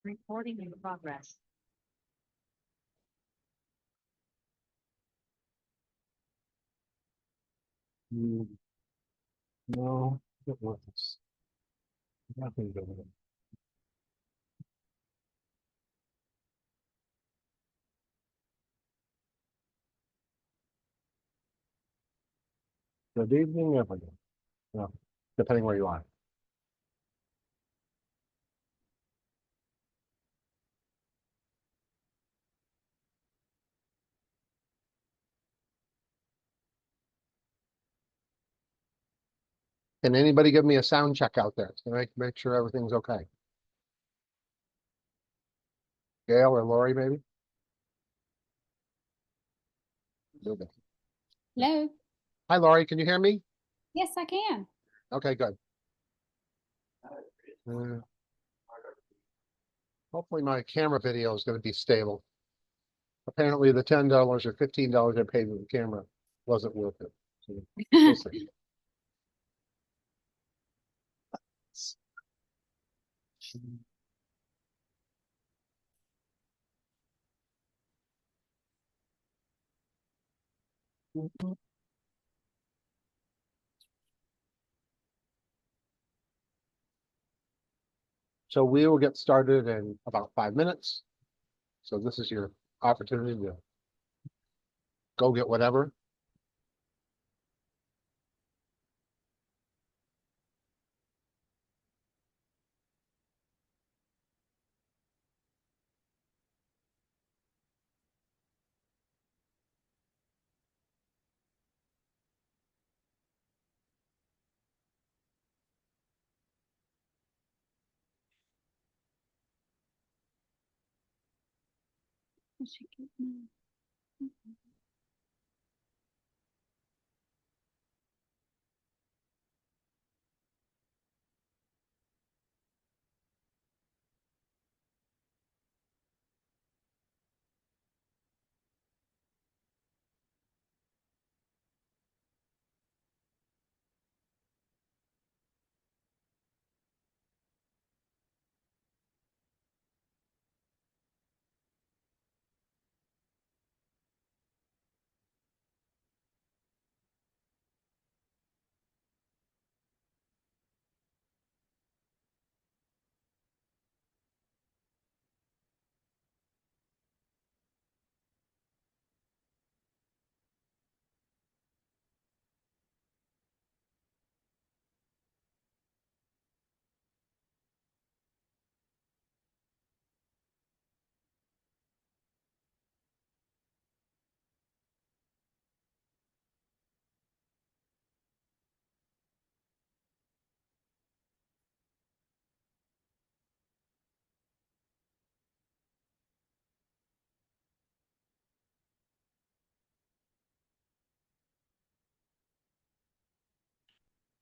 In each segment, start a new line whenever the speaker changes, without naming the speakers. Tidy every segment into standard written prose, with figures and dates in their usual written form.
Recording in progress.
No, it works. Nothing good with it. Good evening, everyone. Well, depending where you are. Can anybody give me a sound check out there? Can I make sure everything's okay? Gail or Lori, maybe? Okay.
Hello.
Hi, Lori. Can you hear me?
Yes, I can.
Okay, good. Hopefully my camera video is going to be stable. Apparently the $10 or $15 I paid for the camera wasn't worth it. So we'll see. So we will get started in about 5 minutes. So this is your opportunity to go get whatever.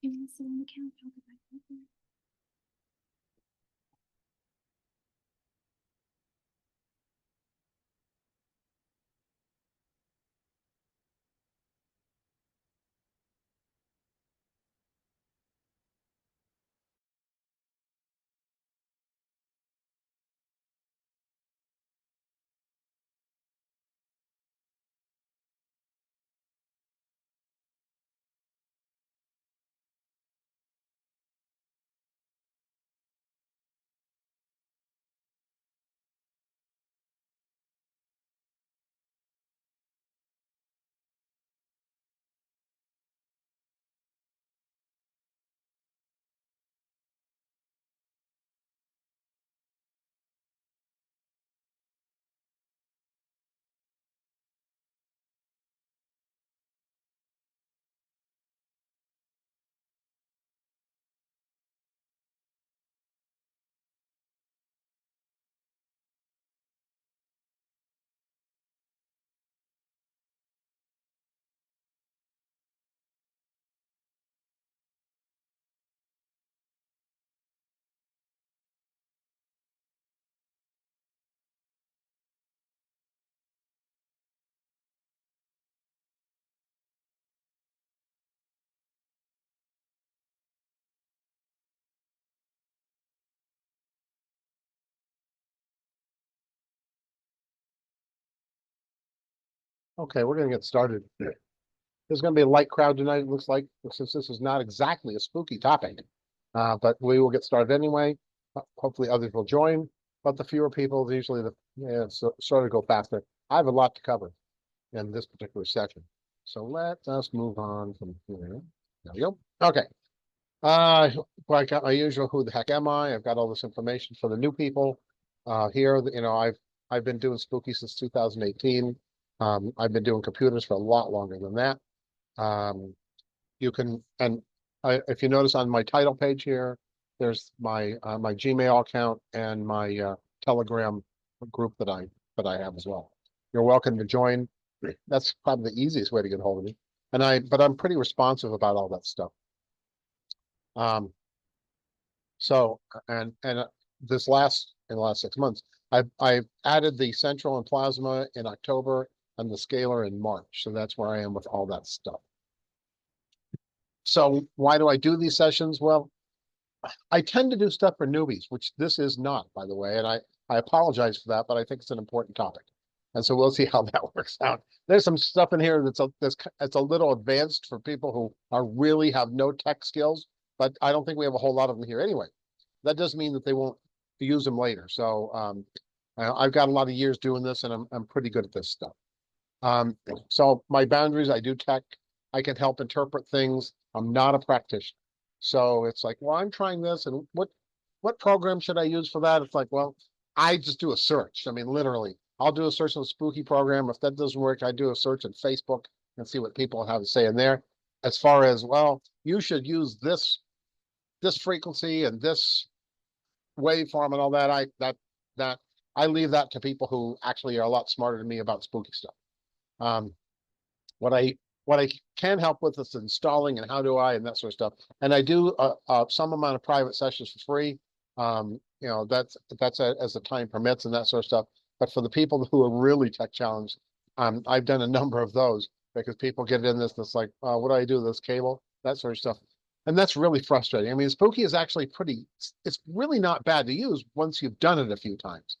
You want to sit on the couch? I'll get back over.
Okay, we're gonna get started. There's gonna be a light crowd tonight, it looks like, since this is not exactly a spooky topic. But we will get started anyway. Hopefully others will join, but the fewer people, usually sort of go faster. I have a lot to cover in this particular section. So let us move on from here. There we go. Okay. Well, I got my usual who the heck am I? I've got all this information for the new people. Here, I've been doing spooky since 2018. I've been doing computers for a lot longer than that. You can, and if you notice on my title page here, there's my my Gmail account and my Telegram group that I have as well. You're welcome to join. That's probably the easiest way to get a hold of me. But I'm pretty responsive about all that stuff. So in the last 6 months, I've added the central and plasma in October and the scalar in March. So that's where I am with all that stuff. So why do I do these sessions? Well, I tend to do stuff for newbies, which this is not, by the way, and I apologize for that, but I think it's an important topic. And so we'll see how that works out. There's some stuff in here that's a little advanced for people who really have no tech skills, but I don't think we have a whole lot of them here anyway. That doesn't mean that they won't use them later. So I've got a lot of years doing this, and I'm pretty good at this stuff. So my boundaries, I do tech. I can help interpret things. I'm not a practitioner. So it's like, well, I'm trying this, and what program should I use for that? It's like, well, I just do a search. I mean, literally, I'll do a search on the spooky program. If that doesn't work, I do a search on Facebook and see what people have to say in there. As far as, well, you should use this frequency and this waveform and all that. I leave that to people who actually are a lot smarter than me about spooky stuff. What I can help with is installing and how do I and that sort of stuff. And I do some amount of private sessions for free. That's as the time permits and that sort of stuff. But for the people who are really tech challenged, I've done a number of those because people get in this and it's like, what do I do with this cable? That sort of stuff. And that's really frustrating. I mean, spooky is actually it's really not bad to use once you've done it a few times.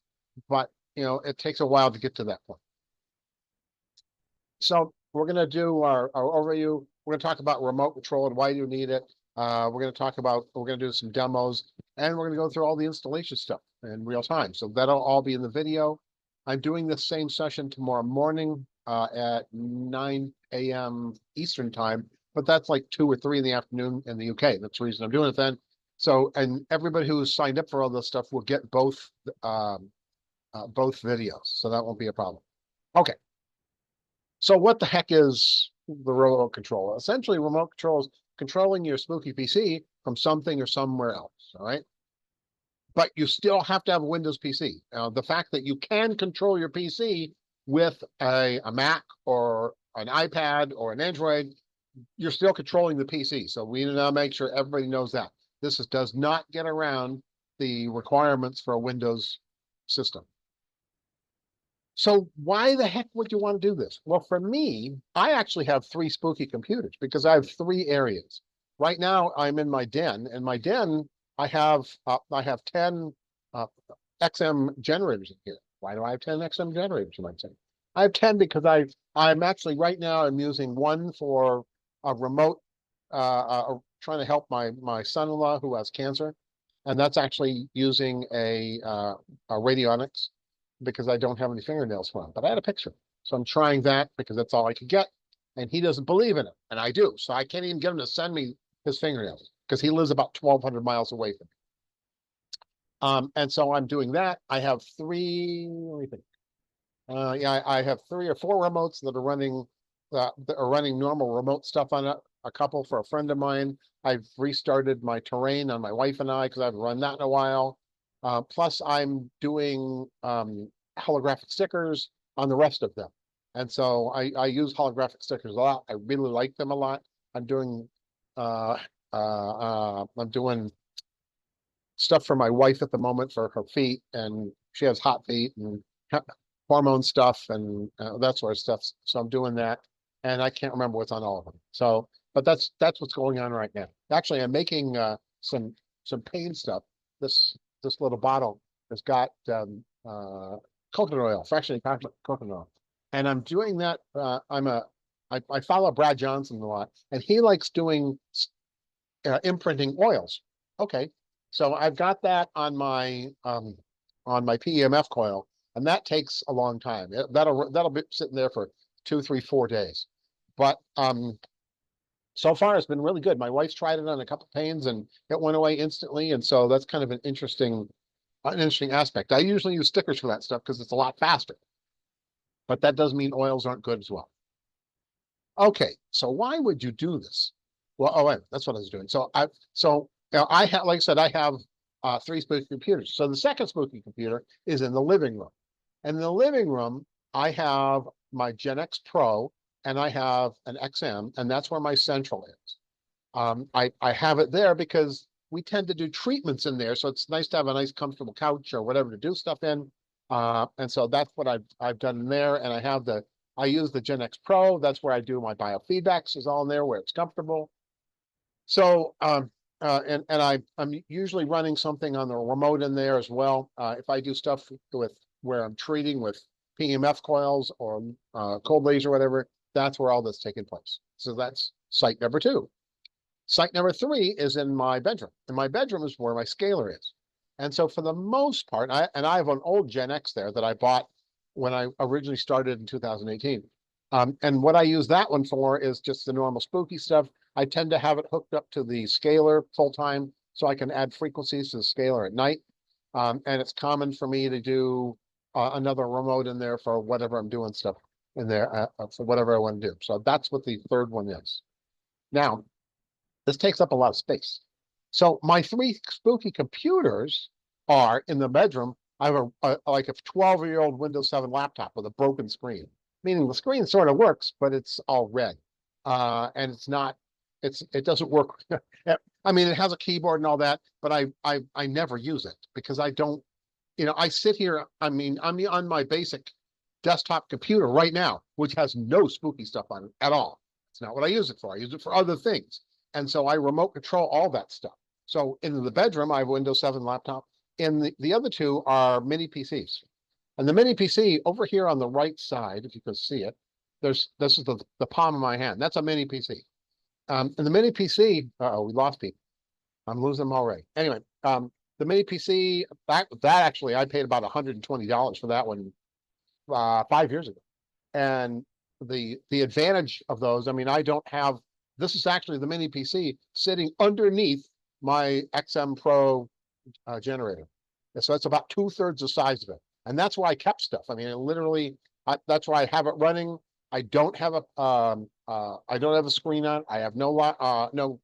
But, it takes a while to get to that point. So we're going to do our overview. We're going to talk about remote control and why you need it. We're going to do some demos, and we're going to go through all the installation stuff in real time. So that'll all be in the video. I'm doing the same session tomorrow morning at 9 a.m. Eastern time, but that's like 2 or 3 in the afternoon in the UK. That's the reason I'm doing it then. So, and everybody who's signed up for all this stuff will get both videos. So that won't be a problem. Okay. So what the heck is the remote control? Essentially, remote control is controlling your spooky PC from something or somewhere else, all right? But you still have to have a Windows PC. The fact that you can control your PC with a Mac or an iPad or an Android, you're still controlling the PC. So we need to make sure everybody knows that. This does not get around the requirements for a Windows system. So why the heck would you want to do this? Well, for me, I actually have 3 spooky computers because I have 3 areas. Right now, I'm in my den, and my den, I have 10 XM generators in here. Why do I have 10 XM generators, you might say? I have 10 because I'm actually right now I'm using one for a remote, trying to help my son-in-law who has cancer, and that's actually using a radionics, because I don't have any fingernails for him, but I had a picture. So I'm trying that because that's all I could get. And he doesn't believe in it. And I do. So I can't even get him to send me his fingernails because he lives about 1,200 miles away from me. And so I'm doing that. I have 3, let me think. I have 3 or 4 remotes that are running normal remote stuff on a couple for a friend of mine. I've restarted my terrain on my wife and I because I haven't run that in a while. Plus, I'm doing holographic stickers on the rest of them. And so I use holographic stickers a lot. I really like them a lot. I'm doing stuff for my wife at the moment for her feet, and she has hot feet and hormone stuff and that sort of stuff. So I'm doing that, and I can't remember what's on all of them. So, but that's what's going on right now. Actually, I'm making some pain stuff. This little bottle has got coconut oil, freshly coconut oil. And I'm doing that. I follow Brad Johnson a lot, and he likes doing imprinting oils. Okay, so I've got that on my PEMF coil, and that takes a long time. That'll be sitting there for 2, 3, 4 days. But so far it's been really good. My wife's tried it on a couple panes and it went away instantly, and so that's kind of an interesting aspect. I usually use stickers for that stuff because it's a lot faster, but that doesn't mean oils aren't good as well. Okay, so why would you do this? Well, oh, wait, that's what I was doing. I have, like I said, I have 3 spooky computers. So the second spooky computer is in the living room. And in the living room, I have my Gen X Pro and I have an XM, and that's where my central is. I have it there because we tend to do treatments in there, so it's nice to have a nice comfortable couch or whatever to do stuff in. And so that's what I've done in there. And I use the Gen X Pro. That's where I do my biofeedbacks, is all in there where it's comfortable. So I'm usually running something on the remote in there as well. If I do stuff with where I'm treating with PEMF coils or cold laser, whatever, that's where all that's taking place. So that's site number 2. Site number 3 is in my bedroom. And my bedroom is where my scaler is. And so for the most part, I have an old Gen X there that I bought when I originally started in 2018. And what I use that one for is just the normal spooky stuff. I tend to have it hooked up to the scaler full time so I can add frequencies to the scaler at night. And it's common for me to do another remote in there for whatever I'm doing stuff in there for whatever I want to do. So that's what the third one is. Now, this takes up a lot of space. So my 3 spooky computers are in the bedroom. I have like a 12-year-old Windows 7 laptop with a broken screen, meaning the screen sort of works, but it's all red. And it doesn't work. I mean, it has a keyboard and all that, but I never use it because I don't, I sit here. I mean, I'm on my basic desktop computer right now, which has no spooky stuff on it at all. It's not what I use it for. I use it for other things. And so I remote control all that stuff. So in the bedroom, I have a Windows 7 laptop. And the other 2 are mini PCs. And the mini PC over here on the right side, if you can see it, this is the palm of my hand. That's a mini PC. And the mini PC, we lost people. I'm losing them already. Anyway, the mini PC, that actually, I paid about $120 for that one 5 years ago. And the advantage of those, I mean, this is actually the mini PC sitting underneath my XM Pro generator. And so it's about 2/3 the size of it. And that's why I kept stuff. I mean, that's why I have it running. I don't have a screen on. I have no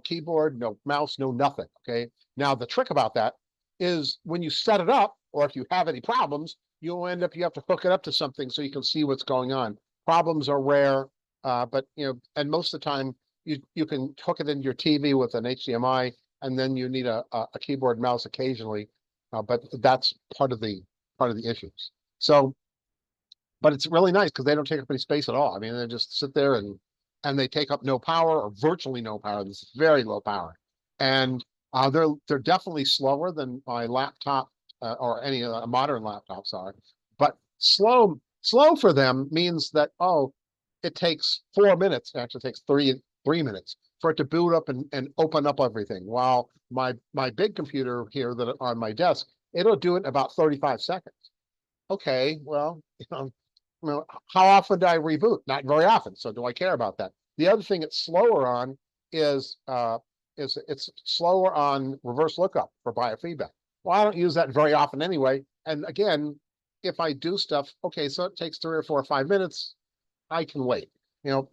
keyboard, no mouse, no nothing. Okay. Now the trick about that is when you set it up, or if you have any problems, you have to hook it up to something so you can see what's going on. Problems are rare, but and most of the time you can hook it into your TV with an HDMI, and then you need a keyboard and mouse occasionally, but that's part of the issues. So, but it's really nice because they don't take up any space at all. I mean, they just sit there and they take up no power or virtually no power. This is very low power, and they're definitely slower than my laptop or any modern laptops are. But slow for them means that it takes 4 minutes. It actually takes three minutes for it to boot up and open up everything. While my big computer here that on my desk, it'll do it in about 35 seconds. Okay, well, how often do I reboot? Not very often. So do I care about that? The other thing it's slower on is it's slower on reverse lookup for biofeedback. Well, I don't use that very often anyway. And again, if I do stuff, okay, so it takes 3 or 4 or 5 minutes, I can wait.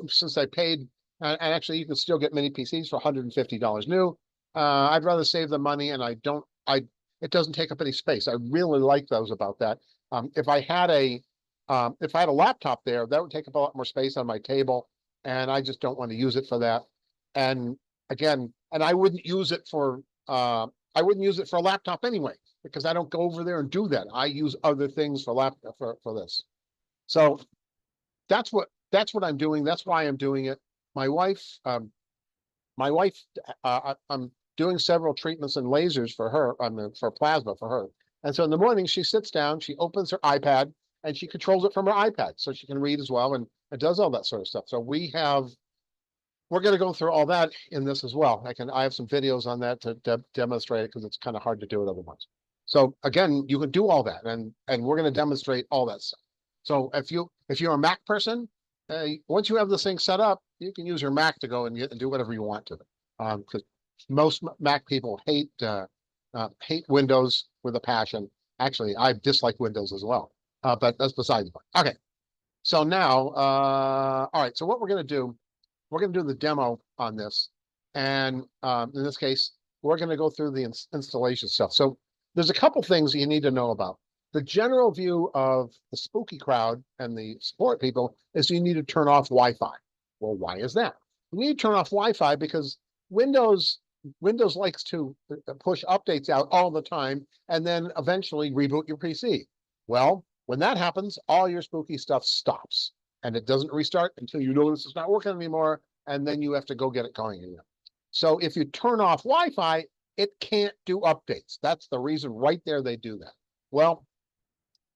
Since I paid, and actually you can still get mini PCs for $150 new. I'd rather save the money, and it doesn't take up any space. I really like those about that. If I had a laptop there, that would take up a lot more space on my table, and I just don't want to use it for that. And again, I wouldn't use it for a laptop anyway, because I don't go over there and do that. I use other things for laptop for this. So that's what I'm doing. That's why I'm doing it. My wife, I'm doing several treatments and lasers for her, for plasma for her. And so in the morning she sits down, she opens her iPad, and she controls it from her iPad, so she can read as well, and it does all that sort of stuff. So we're going to go through all that in this as well. I have some videos on that to demonstrate it, because it's kind of hard to do it otherwise. So again, you can do all that, and we're going to demonstrate all that stuff. So if you're a Mac person, once you have this thing set up, you can use your Mac to go and do whatever you want to it. Because most Mac people hate Windows with a passion. Actually, I dislike Windows as well. But that's beside the point. Okay. So now, all right. So what we're going to do, we're going to do the demo on this. And in this case, we're going to go through the installation stuff. So there's a couple things you need to know about. The general view of the spooky crowd and the support people is you need to turn off Wi-Fi. Well, why is that? You need to turn off Wi-Fi because Windows likes to push updates out all the time and then eventually reboot your PC. Well, when that happens, all your spooky stuff stops and it doesn't restart until you notice it's not working anymore, and then you have to go get it going again. So if you turn off Wi-Fi, it can't do updates. That's the reason right there they do that. Well,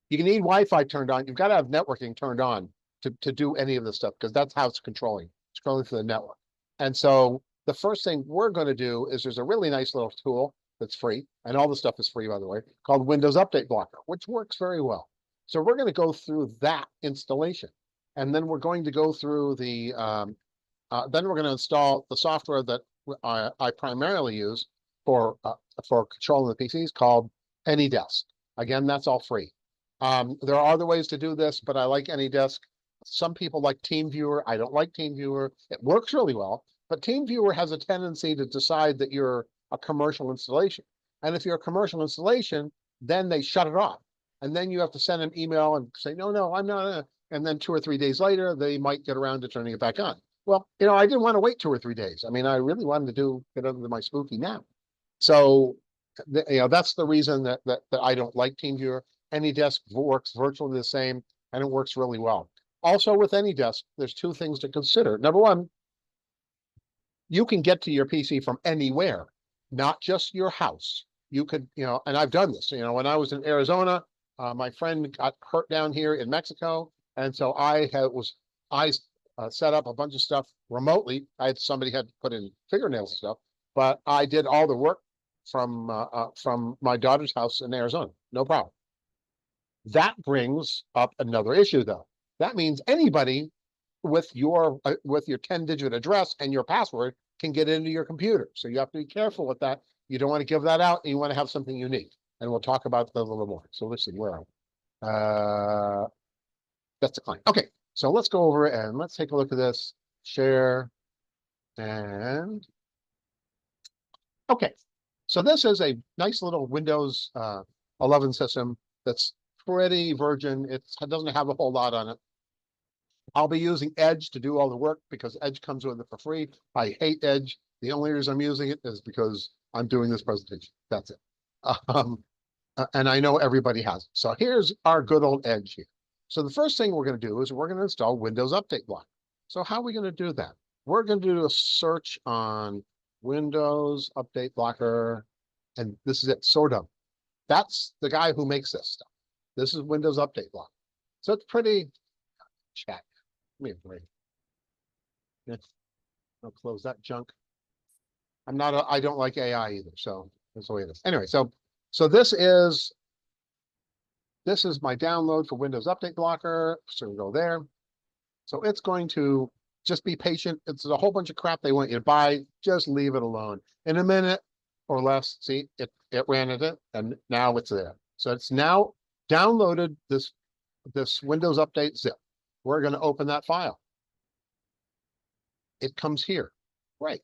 you need Wi-Fi turned on. You've got to have networking turned on to do any of this stuff, because that's how it's controlling. It's controlling for the network. And so the first thing we're going to do is there's a really nice little tool that's free, and all the stuff is free, by the way, called Windows Update Blocker, which works very well. So we're going to go through that installation, and then we're going to go through the, then we're going to install the software that I primarily use for controlling the PCs, called AnyDesk. Again, that's all free. There are other ways to do this, but I like AnyDesk. Some people like TeamViewer. I don't like TeamViewer. It works really well, but TeamViewer has a tendency to decide that you're a commercial installation. And if you're a commercial installation, then they shut it off. And then you have to send an email and say, no, I'm not. And then 2 or 3 days later, they might get around to turning it back on. Well, I didn't want to wait 2 or 3 days. I mean, I really wanted to get under my spooky now. So, that's the reason that I don't like TeamViewer. AnyDesk works virtually the same, and it works really well. Also with AnyDesk, there's 2 things to consider. Number one, you can get to your PC from anywhere, not just your house. You could, and I've done this, when I was in Arizona, my friend got hurt down here in Mexico. And so I set up a bunch of stuff remotely. Somebody had to put in fingernails and stuff, but I did all the work from my daughter's house in Arizona. No problem. That brings up another issue, though. That means anybody with your 10-digit address and your password can get into your computer. So you have to be careful with that. You don't want to give that out, and you want to have something unique. And we'll talk about that a little more. So let's see, where are we? That's the client. Okay, so let's go over and let's take a look at this. Share. And okay, so this is a nice little Windows 11 system that's pretty virgin. It doesn't have a whole lot on it. I'll be using Edge to do all the work because Edge comes with it for free. I hate Edge. The only reason I'm using it is because I'm doing this presentation. That's it. And I know everybody has it. So here's our good old Edge here. So the first thing we're going to do is we're going to install Windows Update Blocker. So how are we going to do that? We're going to do a search on Windows Update Blocker, and this is it, sort of. That's the guy who makes this stuff. This is Windows Update Blocker. So it's pretty, chat. Give me a break. I'll close that junk. I don't like AI either, so that's the way it is. Anyway, so this is my download for Windows Update Blocker. So we go there. So it's going to just be patient. It's a whole bunch of crap they want you to buy. Just leave it alone. In a minute or less, see, it ran it, and now it's there. So it's now downloaded this Windows Update zip. We're going to open that file. It comes here. Right.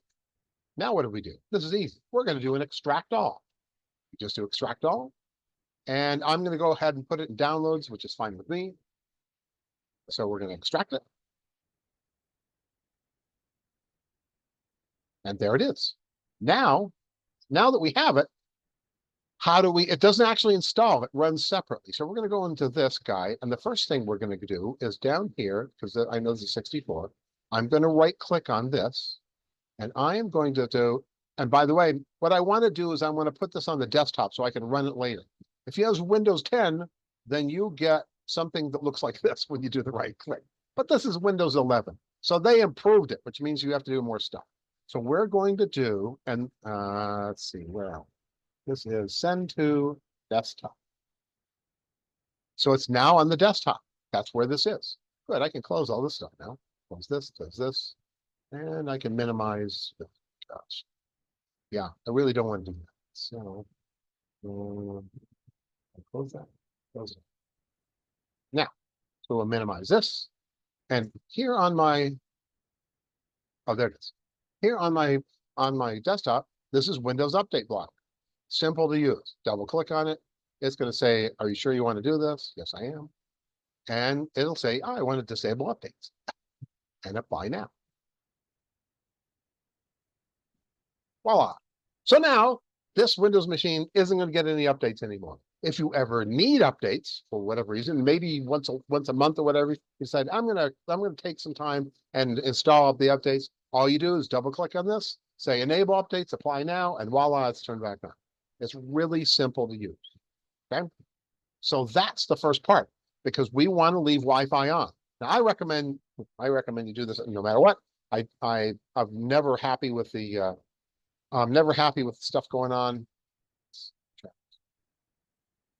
Now what do we do? This is easy. We're going to do an extract all. Just do extract all. And I'm going to go ahead and put it in downloads, which is fine with me. So we're going to extract it. And there it is. Now that we have it, it doesn't actually install, it runs separately. So we're going to go into this guy. And the first thing we're going to do is down here, because I know this is 64, I'm going to right click on this. And I am going to do, and by the way, what I want to do is I want to put this on the desktop so I can run it later. If you use Windows 10, then you get something that looks like this when you do the right click. But this is Windows 11. So they improved it, which means you have to do more stuff. So we're going to do, and let's see, where else? This is send to desktop. So it's now on the desktop. That's where this is. Good, I can close all this stuff now. Close this, and I can minimize. Gosh. Yeah, I really don't want to do that. So close that. Close it. Now, so we'll minimize this. And here on my, oh, there it is. Here on my desktop, this is Windows Update block. Simple to use. Double click on it. It's going to say, are you sure you want to do this? Yes, I am. And it'll say, oh, I want to disable updates. And apply now. Voila. So now this Windows machine isn't going to get any updates anymore. If you ever need updates for whatever reason, maybe once a month or whatever, you decide I'm gonna take some time and install the updates. All you do is double click on this, say enable updates, apply now, and voila, it's turned back on. It's really simple to use. Okay, so that's the first part because we want to leave Wi-Fi on. Now I recommend you do this no matter what. I'm never happy with the stuff going on.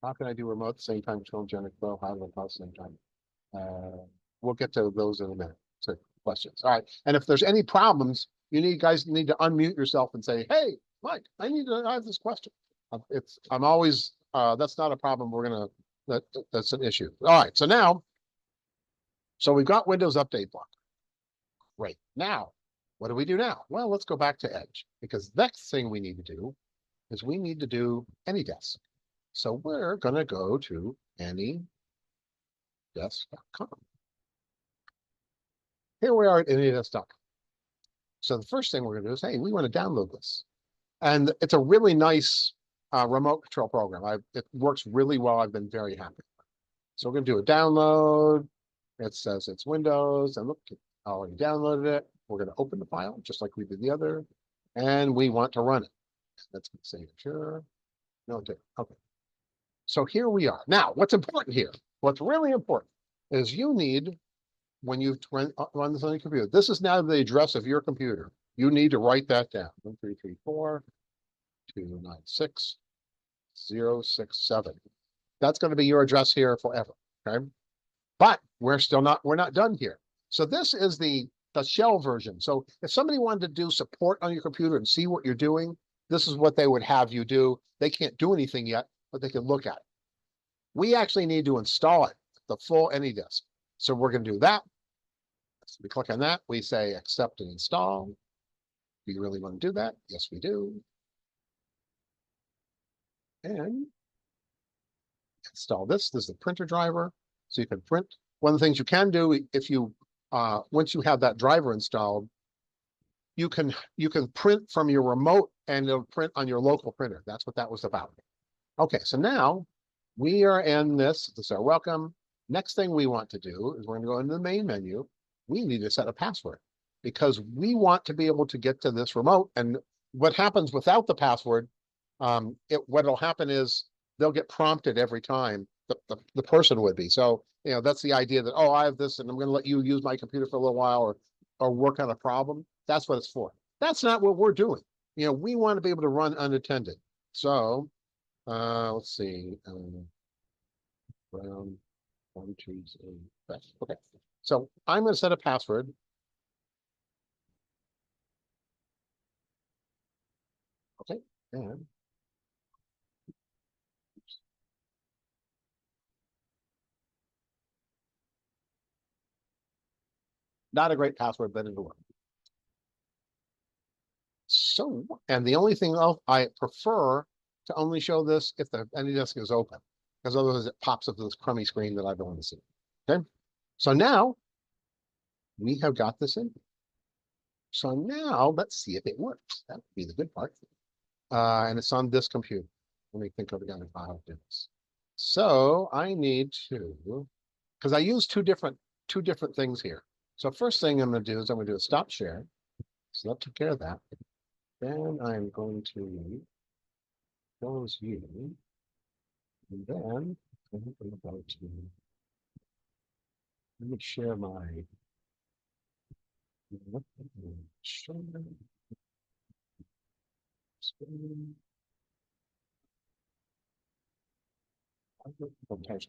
How can I do remote at the same time? Children, well, how do I pause at the same time? We'll get to those in a minute. So questions. All right. And if there's any problems, guys need to unmute yourself and say, "Hey, Mike, I have this question." I'm always that's not a problem. That's an issue. All right. So we've got Windows Update block. Great. Now, what do we do now? Well, let's go back to Edge because the next thing we need to do is we need to do AnyDesk. So we're going to go to anydesk.com. Here we are at anydesk.com. So the first thing we're going to do is, hey, we want to download this. And it's a really nice remote control program. It works really well. I've been very happy. So we're going to do a download. It says it's Windows. And look, I already downloaded it. We're going to open the file just like we did the other. And we want to run it. Let's say sure. No, it didn't. Okay. So here we are. Now, what's important here? What's really important is you need, when you run this on your computer, this is now the address of your computer. You need to write that down. 1334296-067. That's going to be your address here forever. Okay. But we're not done here. So this is the shell version. So if somebody wanted to do support on your computer and see what you're doing, this is what they would have you do. They can't do anything yet, but they can look at it. We actually need to install it, the full AnyDesk. So we're going to do that. So we click on that. We say accept and install. Do you really want to do that? Yes, we do. And install this. This is the printer driver. So you can print. One of the things you can do if you, once you have that driver installed, you can print from your remote and it'll print on your local printer. That's what that was about. Okay, so now we are in this. This is our welcome. Next thing we want to do is we're going to go into the main menu. We need to set a password because we want to be able to get to this remote. And what happens without the password, what'll happen is they'll get prompted every time the person would be. So, that's the idea that, oh, I have this and I'm going to let you use my computer for a little while or work on a problem. That's what it's for. That's not what we're doing. We want to be able to run unattended. So, let's see. Brown, 1, 2, 3. Okay. So I'm going to set a password. Okay. And not a great password, but it'll work. So, and the only thing else, I prefer to only show this if the AnyDesk is open, because otherwise it pops up to this crummy screen that I don't want to see. Okay. So now we have got this in. So now let's see if it works. That would be the good part. And it's on this computer. Let me think of again if I'll do this. So I need to, because I use two different things here. So first thing I'm going to do is I'm going to do a stop share. So that took care of that. Then I'm going to close you. And then I'm going to go to Let me share my. Share screen. Okay.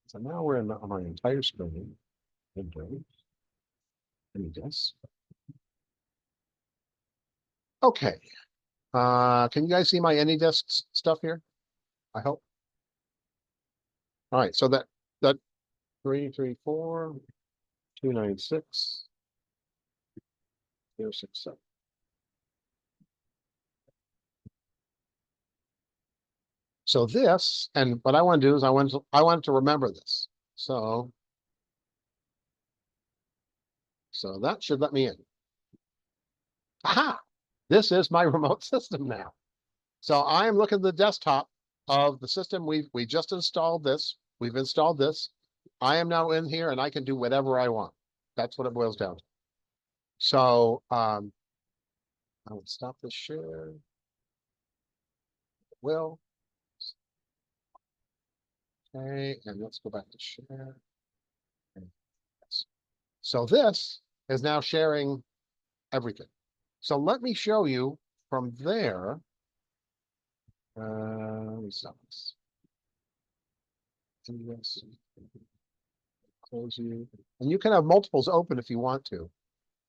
So now we're in on my entire screen. Windows. Let me guess. Okay. Can you guys see my AnyDesk stuff here? I hope. All right. So that 334 296 067. So this, and what I want to do is I want to remember this. So that should let me in. Aha! This is my remote system now. So I am looking at the desktop of the system. We just installed this. We've installed this. I am now in here and I can do whatever I want. That's what it boils down to. So I would stop the share. Will. Okay, and let's go back to share. So this is now sharing everything. So let me show you from there. Let me stop this. Yes. Close you. And you can have multiples open if you want to,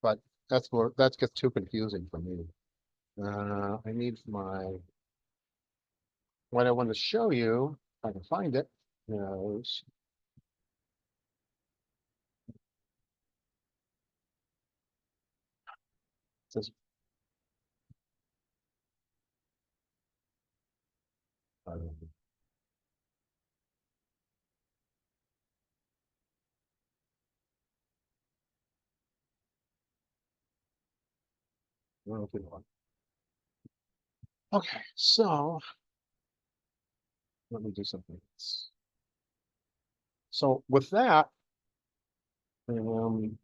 but that gets too confusing for me. I need what I want to show you, if I can find it, is this. Okay, so let me do something else. So with that, we can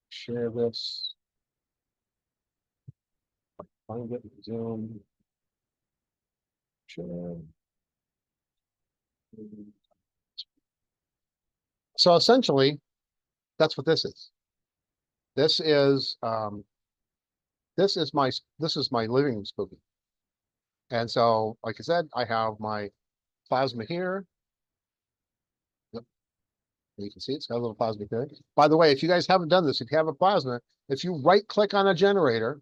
share this, find it, Zoom, share. So essentially, that's what this is. This is this is my living room spooky. And so, like I said, I have my plasma here. Yep. You can see it's got a little plasma here. By the way, if you guys haven't done this, if you have a plasma, if you right click on a generator,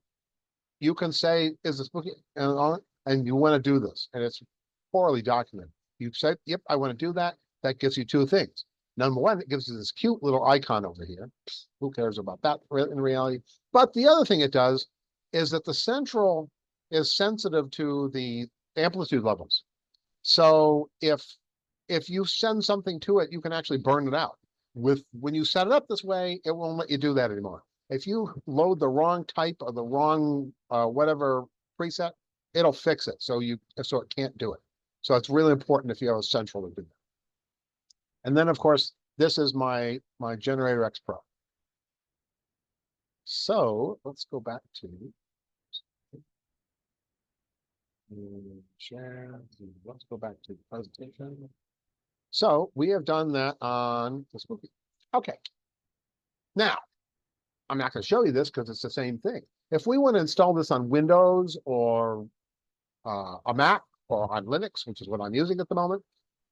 you can say, is the spooky on it? And you want to do this. And it's poorly documented. You say, yep, I want to do that. That gives you two things. Number one, it gives you this cute little icon over here. Who cares about that in reality? But the other thing it does is that the central is sensitive to the amplitude levels. So if you send something to it, you can actually burn it out. When you set it up this way, it won't let you do that anymore. If you load the wrong type or the wrong whatever preset, it'll fix it so it can't do it. So it's really important if you have a central to do that. And then of course, this is my Generator X Pro. So let's go back to share. Let's go back to the presentation. So we have done that on the Spooky. Okay. Now, I'm not going to show you this because it's the same thing. If we want to install this on Windows or a Mac or on Linux, which is what I'm using at the moment,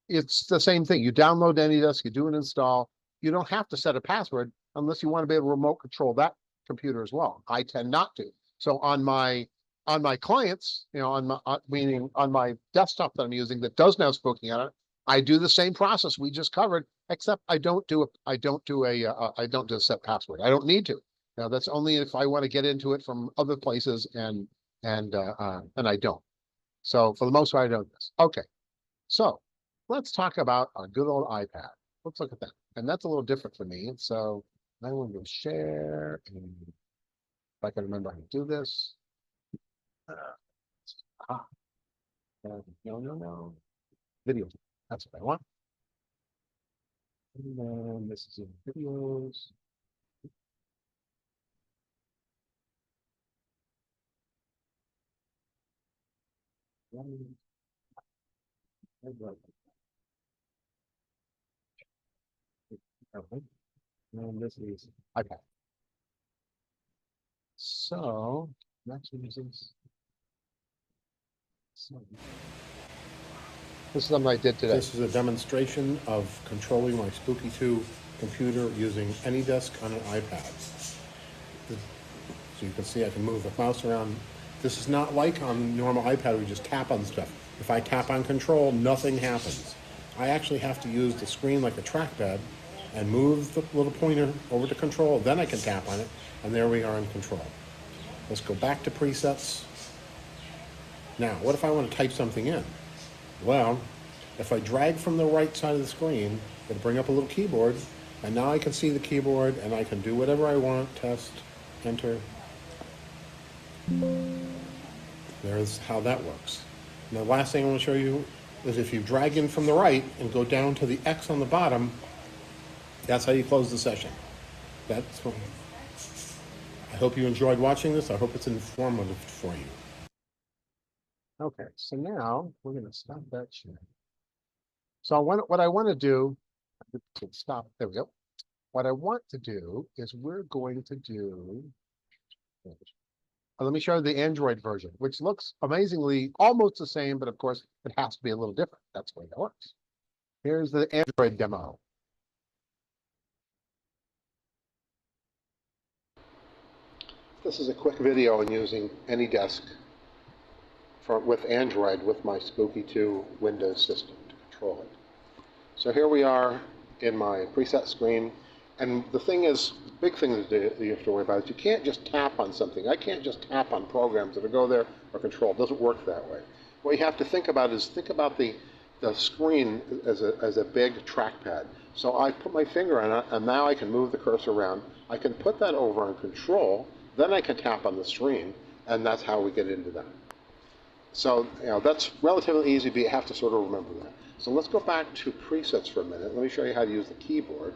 it's the same thing. You download AnyDesk, you do an install. You don't have to set a password unless you want to be able to remote control that computer as well. I tend not to. So on my clients, meaning on my desktop that I'm using that doesn't have Spooky on it, I do the same process we just covered, except I don't do a set password. I don't need to. Now that's only if I want to get into it from other places and I don't. So for the most part, I don't do this. Okay. So let's talk about a good old iPad. Let's look at that. And that's a little different for me. So I want to share, and if I can remember how to do this. Ah, no. Video. That's what I want. And then this is in videos. And this is okay. So next one is this. This is something I did today.
This is a demonstration of controlling my Spooky2 computer using AnyDesk on an iPad. So you can see I can move the mouse around. This is not like on normal iPad where you just tap on stuff. If I tap on control, nothing happens. I actually have to use the screen like a trackpad and move the little pointer over to control, then I can tap on it, and there we are in control. Let's go back to presets. Now, what if I want to type something in? Well, if I drag from the right side of the screen, it'll bring up a little keyboard, and now I can see the keyboard and I can do whatever I want, test, enter. There's how that works. And the last thing I want to show you is if you drag in from the right and go down to the X on the bottom, that's how you close the session. That's what, I hope you enjoyed watching this. I hope it's informative for you.
Okay, so now we're going to stop that share. So what I want to do, stop, there we go. What I want to do is we're going to do, let me show you the Android version, which looks amazingly almost the same, but of course it has to be a little different. That's the way it works. Here's the Android demo. This is a quick video on using AnyDesk with Android with my Spooky2 Windows system to control it. So here we are in my preset screen, and the thing is, the big thing that you have to worry about is you can't just tap on something. I can't just tap on programs that go there or control. It doesn't work that way. What you have to think about is the screen as a big trackpad. So I put my finger on it, and now I can move the cursor around. I can put that over on control, then I can tap on the screen, and that's how we get into that. So, that's relatively easy, but you have to sort of remember that. So let's go back to presets for a minute. Let me show you how to use the keyboard.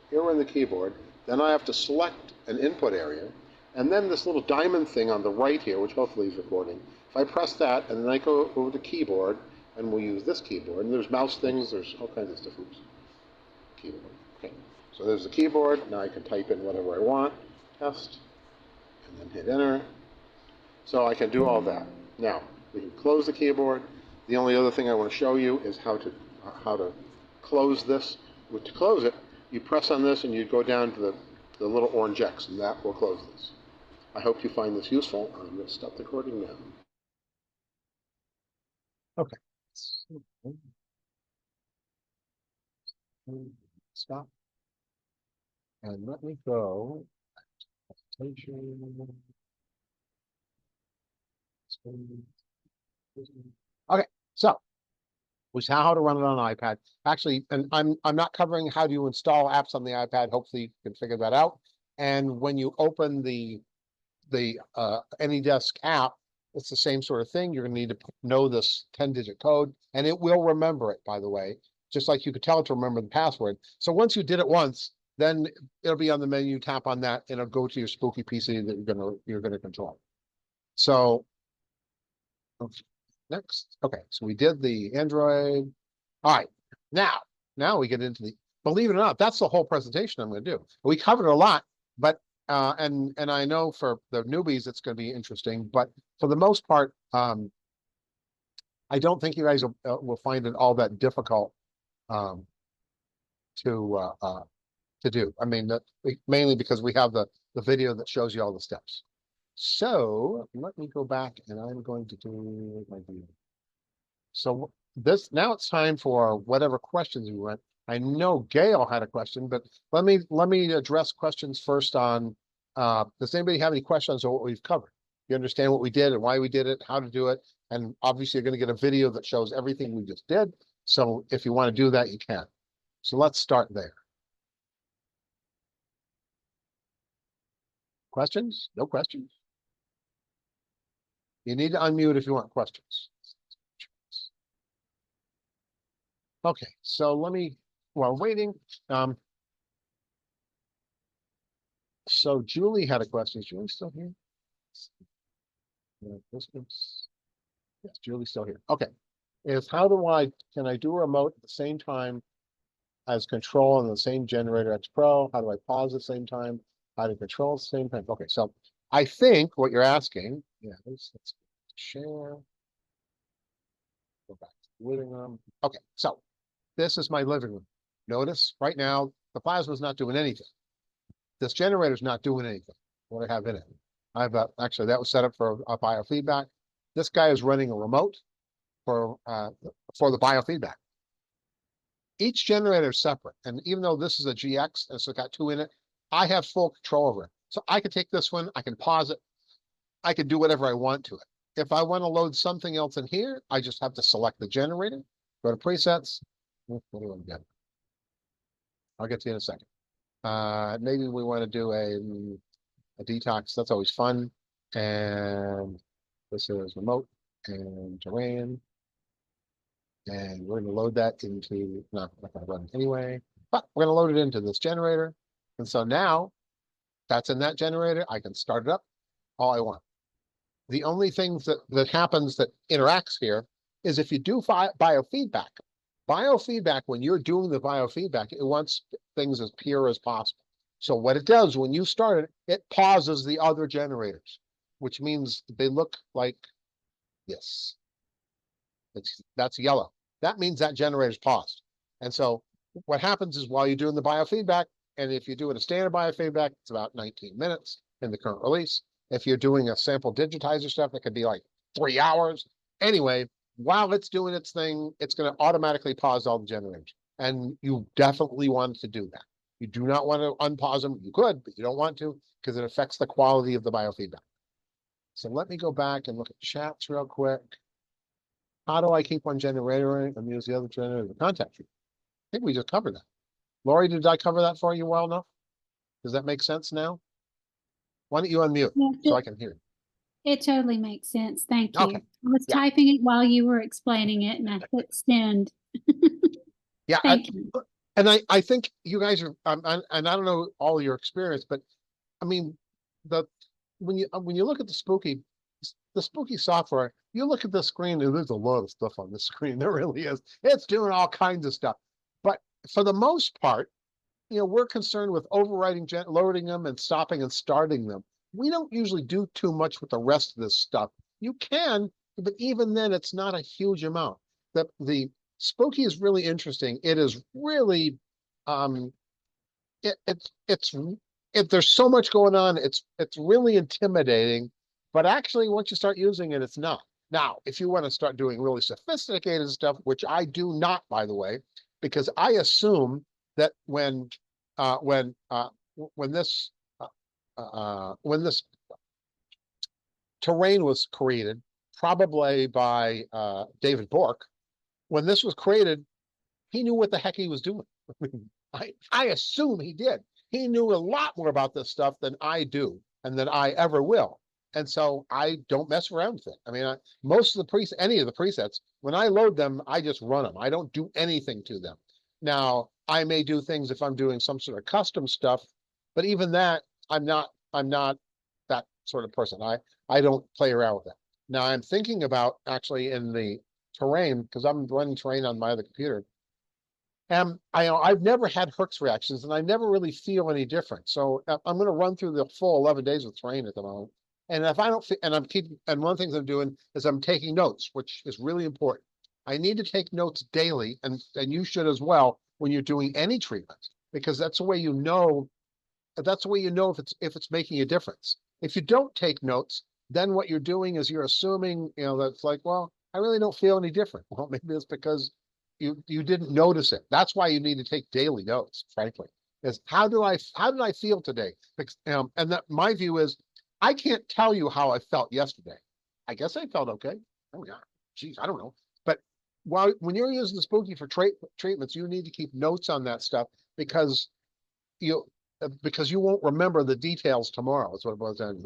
Here we're in the keyboard. Then I have to select an input area. And then this little diamond thing on the right here, which hopefully is recording. If I press that, and then I go over to keyboard, and we'll use this keyboard. And there's mouse things. There's all kinds of stuff. Oops. Keyboard. Okay. So there's the keyboard. Now I can type in whatever I want. Test. And then hit enter. So I can do all that. Now, we can close the keyboard. The only other thing I want to show you is how to close this. To close it, you press on this and you go down to the little orange X, and that will close this. I hope you find this useful. I'm going to stop the recording now. Okay. Stop. And let me go. Okay, so we saw how to run it on an iPad. Actually, and I'm not covering how do you install apps on the iPad. Hopefully you can figure that out. And when you open the AnyDesk app, it's the same sort of thing. You're gonna need to know this 10-digit code, and it will remember it, by the way, just like you could tell it to remember the password. So once you did it once, then it'll be on the menu, tap on that, and it'll go to your spooky PC that you're gonna control. So next, okay, so we did the Android. All right, now we get into the, believe it or not, that's the whole presentation I'm going to do. We covered a lot, but and I know for the newbies it's going to be interesting, but for the most part, I don't think you guys will find it all that difficult to do. I mean, mainly because we have the video that shows you all the steps. So let me go back, and I'm going to do my video. So now it's time for whatever questions we want. I know Gail had a question, but let me address questions first on, does anybody have any questions on what we've covered? You understand what we did and why we did it, how to do it, and obviously you're going to get a video that shows everything we just did. So if you want to do that, you can. So let's start there. Questions? No questions? You need to unmute if you want questions. Okay, so while waiting, so Julie had a question. Is Julie still here? Yes, Julie's still here. Okay. is can I do a remote at the same time as control on the same generator X Pro? How do I pause at the same time? How to control at the same time? Okay, so I think what you're asking, yeah, let's share, go back to the living room. Okay, so this is my living room. Notice right now, the plasma's not doing anything. This generator's not doing anything. What I have in it. Actually, that was set up for a biofeedback. This guy is running a remote for the biofeedback. Each generator is separate, and even though this is a GX and so it's got two in it, I have full control over it. So I can take this one, I can pause it, I can do whatever I want to it. If I want to load something else in here, I just have to select the generator, go to presets. What do I get? I'll get to you in a second. Maybe we want to do a detox. That's always fun. And this is remote and terrain. And we're going to load that into, not going to run it anyway, but we're going to load it into this generator. And so now that's in that generator. I can start it up all I want. The only things that happens that interacts here is if you do biofeedback. Biofeedback, when you're doing the biofeedback, it wants things as pure as possible. So what it does when you start it, it pauses the other generators, which means they look like this. That's yellow. That means that generator's paused. And so what happens is while you're doing the biofeedback, and if you do it a standard biofeedback, it's about 19 minutes in the current release. If you're doing a sample digitizer stuff, it could be like 3 hours. Anyway, while it's doing its thing, it's going to automatically pause all the generators. And you definitely want to do that. You do not want to unpause them. You could, but you don't want to because it affects the quality of the biofeedback. So let me go back and look at chats real quick. How do I keep one generator running and use the other generator to contact you? I think we just covered that. Lori, did I cover that for you well enough? Does that make sense now? Why don't you unmute so I can hear you?
It totally makes sense. Thank you.
Okay.
I was
Yeah.
typing it while you were explaining it and I hit send.
Yeah.
Thank you.
And I think you guys are, and I don't know all your experience, but I mean, when you look at the spooky software, you look at the screen and there's a lot of stuff on the screen. There really is. It's doing all kinds of stuff. But for the most part, we're concerned with overriding, loading them and stopping and starting them. We don't usually do too much with the rest of this stuff. You can, but even then it's not a huge amount. The Spooky is really interesting. It is really, there's so much going on. It's really intimidating, but actually once you start using it, it's not. Now, if you want to start doing really sophisticated stuff, which I do not, by the way, because I assume that when this terrain was created, probably by David Bork, when this was created, he knew what the heck he was doing. I assume he did. He knew a lot more about this stuff than I do and than I ever will. And so I don't mess around with it. I mean, most of the any of the presets, when I load them, I just run them. I don't do anything to them. Now, I may do things if I'm doing some sort of custom stuff, but even that, I'm not that sort of person. I don't play around with that. Now I'm thinking about actually in the terrain, because I'm running terrain on my other computer. And I've never had Hertz reactions, and I never really feel any different. So I'm going to run through the full 11 days with terrain at the moment. And if I don't, and one of the things I'm doing is I'm taking notes, which is really important. I need to take notes daily, and you should as well when you're doing any treatment, because that's the way you know. That's the way you know if it's making a difference. If you don't take notes, then what you're doing is you're assuming, that's like, well, I really don't feel any different. Well, maybe it's because you didn't notice it. That's why you need to take daily notes, frankly. Is how did I feel today? And that my view is I can't tell you how I felt yesterday. I guess I felt okay. Oh yeah. Geez, I don't know. But when you're using the Spooky for treatments, you need to keep notes on that stuff because you won't remember the details tomorrow. That's what it boils down to.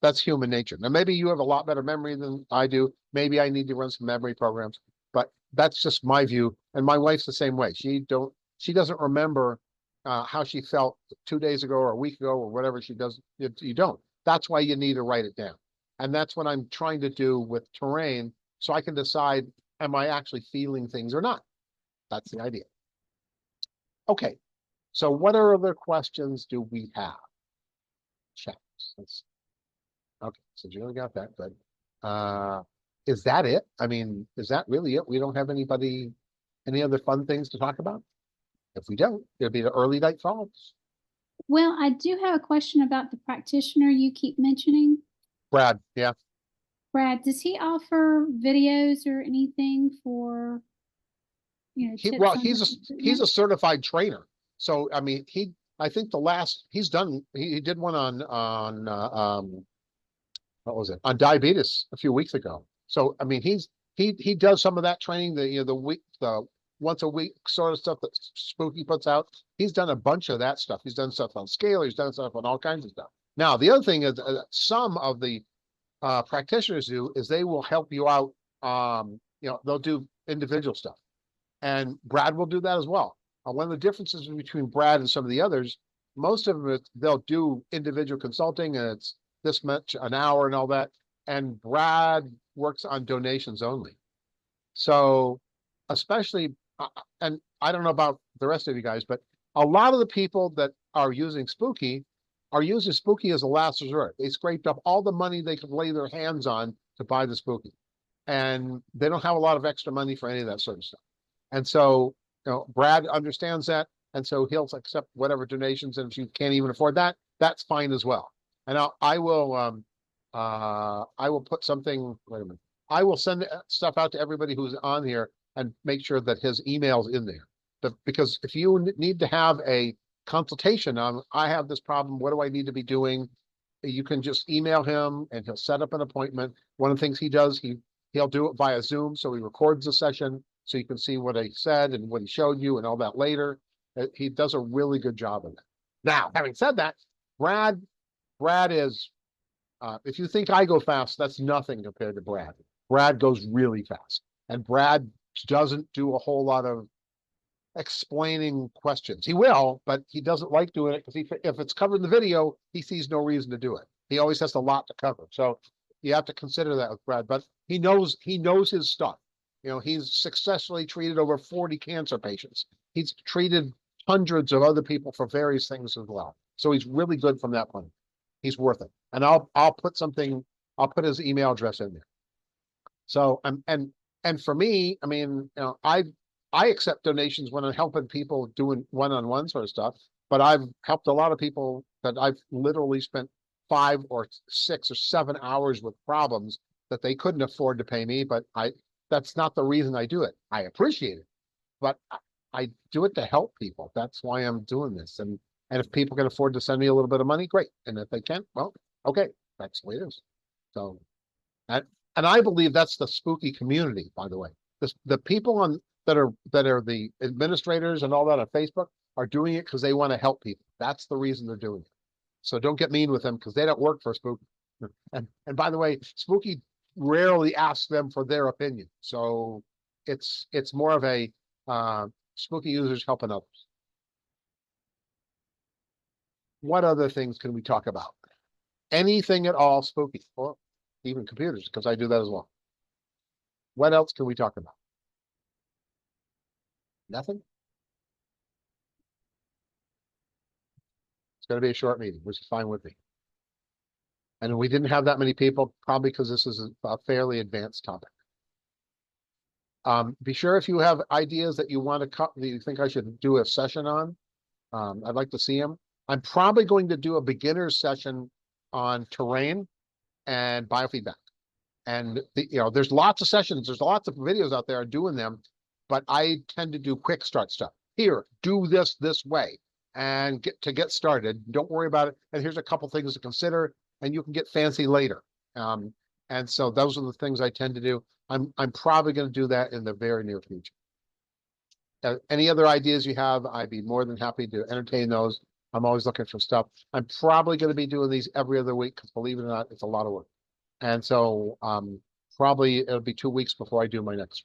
That's human nature. Now, maybe you have a lot better memory than I do. Maybe I need to run some memory programs, but that's just my view. And my wife's the same way. She doesn't remember how she felt 2 days ago or a week ago or whatever she does. You don't. That's why you need to write it down. And that's what I'm trying to do with terrain, so I can decide am I actually feeling things or not? That's the idea. Okay, so what other questions do we have? Checks. Okay, so Julie got that, good. Is that it? I mean, is that really it? We don't have any other fun things to talk about? If we don't, it'll be the early night falls.
Well, I do have a question about the practitioner you keep mentioning.
Brad, yeah.
Brad, does he offer videos or anything for, tips
Well,
on
he's
his
he's a
recruitment?
certified trainer. So I mean, I think he did one what was it, on diabetes a few weeks ago. So I mean, he does some of that training, the once a week sort of stuff that Spooky puts out. He's done a bunch of that stuff. He's done stuff on scale. He's done stuff on all kinds of stuff. Now, the other thing is some of the practitioners do is they will help you out. They'll do individual stuff, and Brad will do that as well. One of the differences between Brad and some of the others, most of them they'll do individual consulting, and it's this much an hour and all that. And Brad works on donations only. So, especially, and I don't know about the rest of you guys, but a lot of the people that are using Spooky are using Spooky as a last resort. They scraped up all the money they could lay their hands on to buy the Spooky, and they don't have a lot of extra money for any of that sort of stuff. And so, Brad understands that, and so he'll accept whatever donations. And if you can't even afford that, that's fine as well. And I will put something. Wait a minute. I will send stuff out to everybody who's on here and make sure that his email's in there. Because if you need to have a consultation on, I have this problem, what do I need to be doing? You can just email him and he'll set up an appointment. One of the things he does, he'll do it via Zoom, so he records the session so you can see what he said and what he showed you and all that later. He does a really good job of it. Now, having said that, Brad is, if you think I go fast, that's nothing compared to Brad. Brad goes really fast, and Brad doesn't do a whole lot of explaining questions. He will, but he doesn't like doing it because if it's covered in the video, he sees no reason to do it. He always has a lot to cover. So you have to consider that with Brad, but he knows his stuff. He's successfully treated over 40 cancer patients. He's treated hundreds of other people for various things as well. So he's really good from that point. He's worth it. And I'll put his email address in there. So and for me, I mean, I accept donations when I'm helping people doing one-on-one sort of stuff, but I've helped a lot of people that I've literally spent 5 or 6 or 7 hours with problems that they couldn't afford to pay me, but that's not the reason I do it. I appreciate it, but I do it to help people. That's why I'm doing this. And if people can afford to send me a little bit of money, great. And if they can't, well, okay, that's the way it is. So, and I believe that's the Spooky community, by the way. The people that are the administrators and all that on Facebook are doing it because they want to help people. That's the reason they're doing it. So don't get mean with them because they don't work for Spooky. And by the way, Spooky rarely asks them for their opinion. So it's more of a Spooky users helping others. What other things can we talk about? Anything at all Spooky, or even computers, because I do that as well. What else can we talk about? Nothing? It's going to be a short meeting, which is fine with me. And we didn't have that many people, probably because this is a fairly advanced topic. Be sure if you have ideas that you want to that you think I should do a session on. I'd like to see them. I'm probably going to do a beginner's session on terrain and biofeedback. And there's lots of sessions, there's lots of videos out there doing them, but I tend to do quick start stuff. Here, do this way and get started. Don't worry about it. And here's a couple things to consider, and you can get fancy later. And so those are the things I tend to do. I'm probably going to do that in the very near future. Any other ideas you have, I'd be more than happy to entertain those. I'm always looking for stuff. I'm probably going to be doing these every other week because, believe it or not, it's a lot of work. And so probably it'll be 2 weeks before I do my next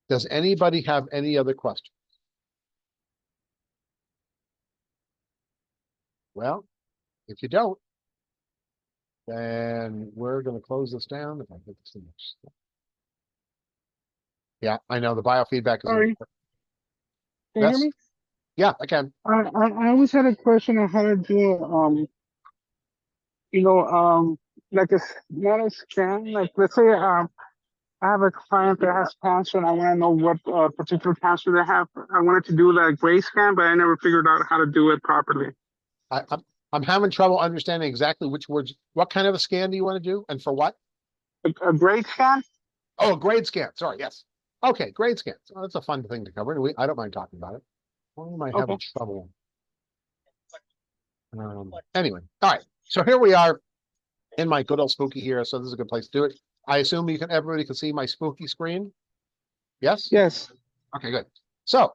one. Does anybody have any other questions? Well, if you don't, then we're going to close this down. If I get this in. Yeah, I know the biofeedback is
Sorry,
important.
can you hear
Yes,
me?
yeah, I can.
I always had a question on how to do you know like not a scan. Like let's say I have a client that has cancer and I want to know what particular cancer they have. I wanted to do like gray scan, but I never figured out how to do it properly.
I, I'm I'm having trouble understanding exactly which words. What kind of a scan do you want to do, and for what?
A gray scan?
Oh, a grade scan. Sorry, yes. Okay, grade scans. Oh, that's a fun thing to cover. I don't mind talking about it. Why am I
Okay.
having trouble? Anyway, all right. So here we are in my good old spooky here. So this is a good place to do it. I assume everybody can see my spooky screen. Yes.
Yes.
Okay, good. So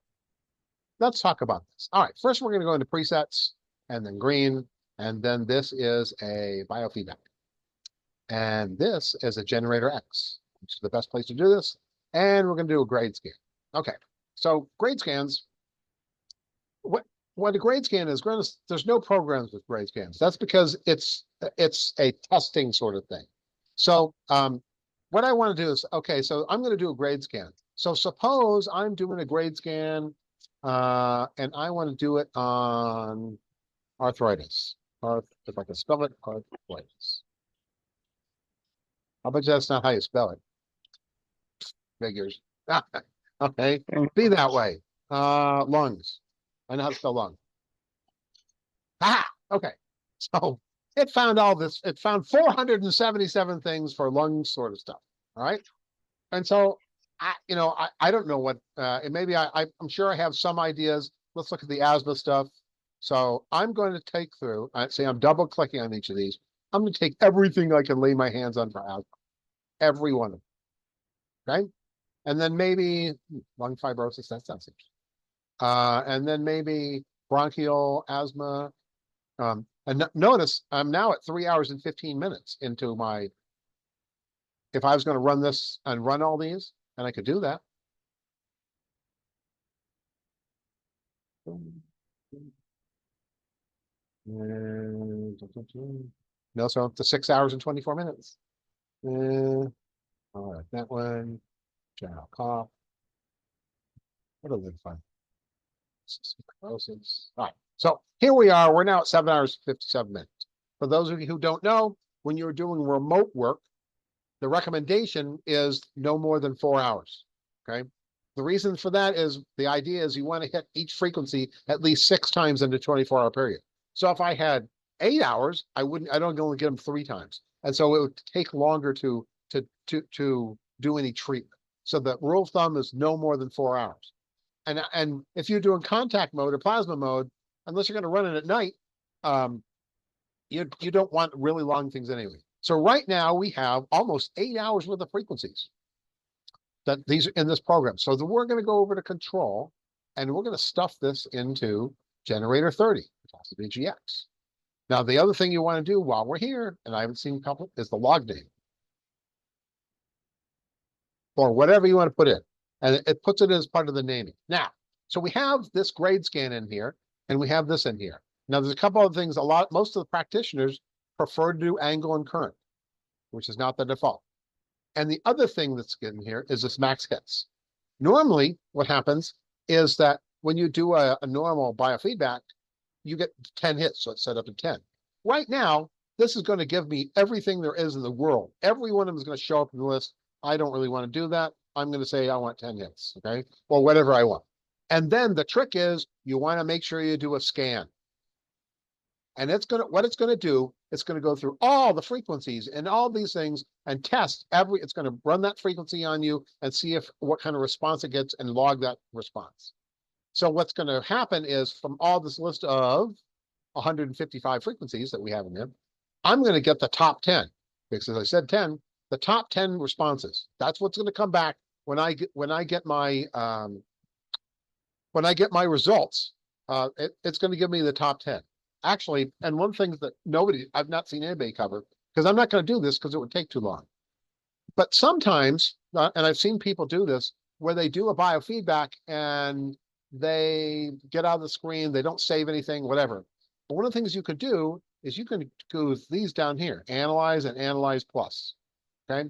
let's talk about this. All right. First, we're going to go into presets, and then green, and then this is a biofeedback, and this is a generator X, which is the best place to do this. And we're going to do a grade scan. Okay. So grade scans. What a grade scan is, there's no programs with grade scans. That's because it's a testing sort of thing. So what I want to do is, okay, so I'm going to do a grade scan. So suppose I'm doing a grade scan and I want to do it on arthritis. If I can spell it, arthritis. I bet you that's not how you spell it. Figures. Okay, be that way. Lungs. I know how to spell lung. Ah, okay. So it found all this, it found 477 things for lung sort of stuff. All right. And so I don't know what and maybe I'm sure I have some ideas. Let's look at the asthma stuff. So I'm going to take through, I say I'm double clicking on each of these. I'm going to take everything I can lay my hands on for asthma. Every one of them. Okay. And then maybe lung fibrosis, that sounds interesting. And then maybe bronchial asthma. And notice I'm now at 3 hours and 15 minutes into my, if I was going to run this and run all these, and I could do that. No, so up to 6 hours and 24 minutes. All right, that one, general cough. What are they fun? All right, so here we are. We're now at 7 hours, 57 minutes. For those of you who don't know, when you're doing remote work, the recommendation is no more than 4 hours. Okay. The reason for that is the idea is you want to hit each frequency at least 6 times in the 24-hour period. So if I had 8 hours, I don't only get them 3 times. And so it would take longer to do any treatment. So the rule of thumb is no more than 4 hours. And if you're doing contact mode or plasma mode, unless you're going to run it at night, you don't want really long things anyway. So right now we have almost 8 hours worth of frequencies that these are in this program. So we're going to go over to control and we're going to stuff this into generator 30, which has to be GX. Now, the other thing you want to do while we're here, and I haven't seen a couple, is the log name. Or whatever you want to put in. And it puts it as part of the naming. Now, so we have this grade scan in here, and we have this in here. Now, there's a couple of things, most of the practitioners prefer to do angle and current, which is not the default. And the other thing that's in here is this max hits. Normally, what happens is that when you do a normal biofeedback, you get 10 hits, so it's set up to 10. Right now, this is going to give me everything there is in the world. Every one of them is going to show up in the list. I don't really want to do that. I'm going to say I want 10 hits, okay? Or whatever I want. And then the trick is you want to make sure you do a scan. And what it's going to do, it's going to go through all the frequencies and all these things and test it's going to run that frequency on you and see what kind of response it gets and log that response. So what's going to happen is from all this list of 155 frequencies that we have in there, I'm going to get the top 10 because as I said, 10, the top 10 responses. That's what's going to come back when I get my results. It's going to give me the top 10. Actually, and one thing that I've not seen anybody cover, because I'm not going to do this because it would take too long. But sometimes, and I've seen people do this, where they do a biofeedback and they get out of the screen, they don't save anything, whatever. But one of the things you could do is you can go with these down here, analyze and analyze plus. Okay.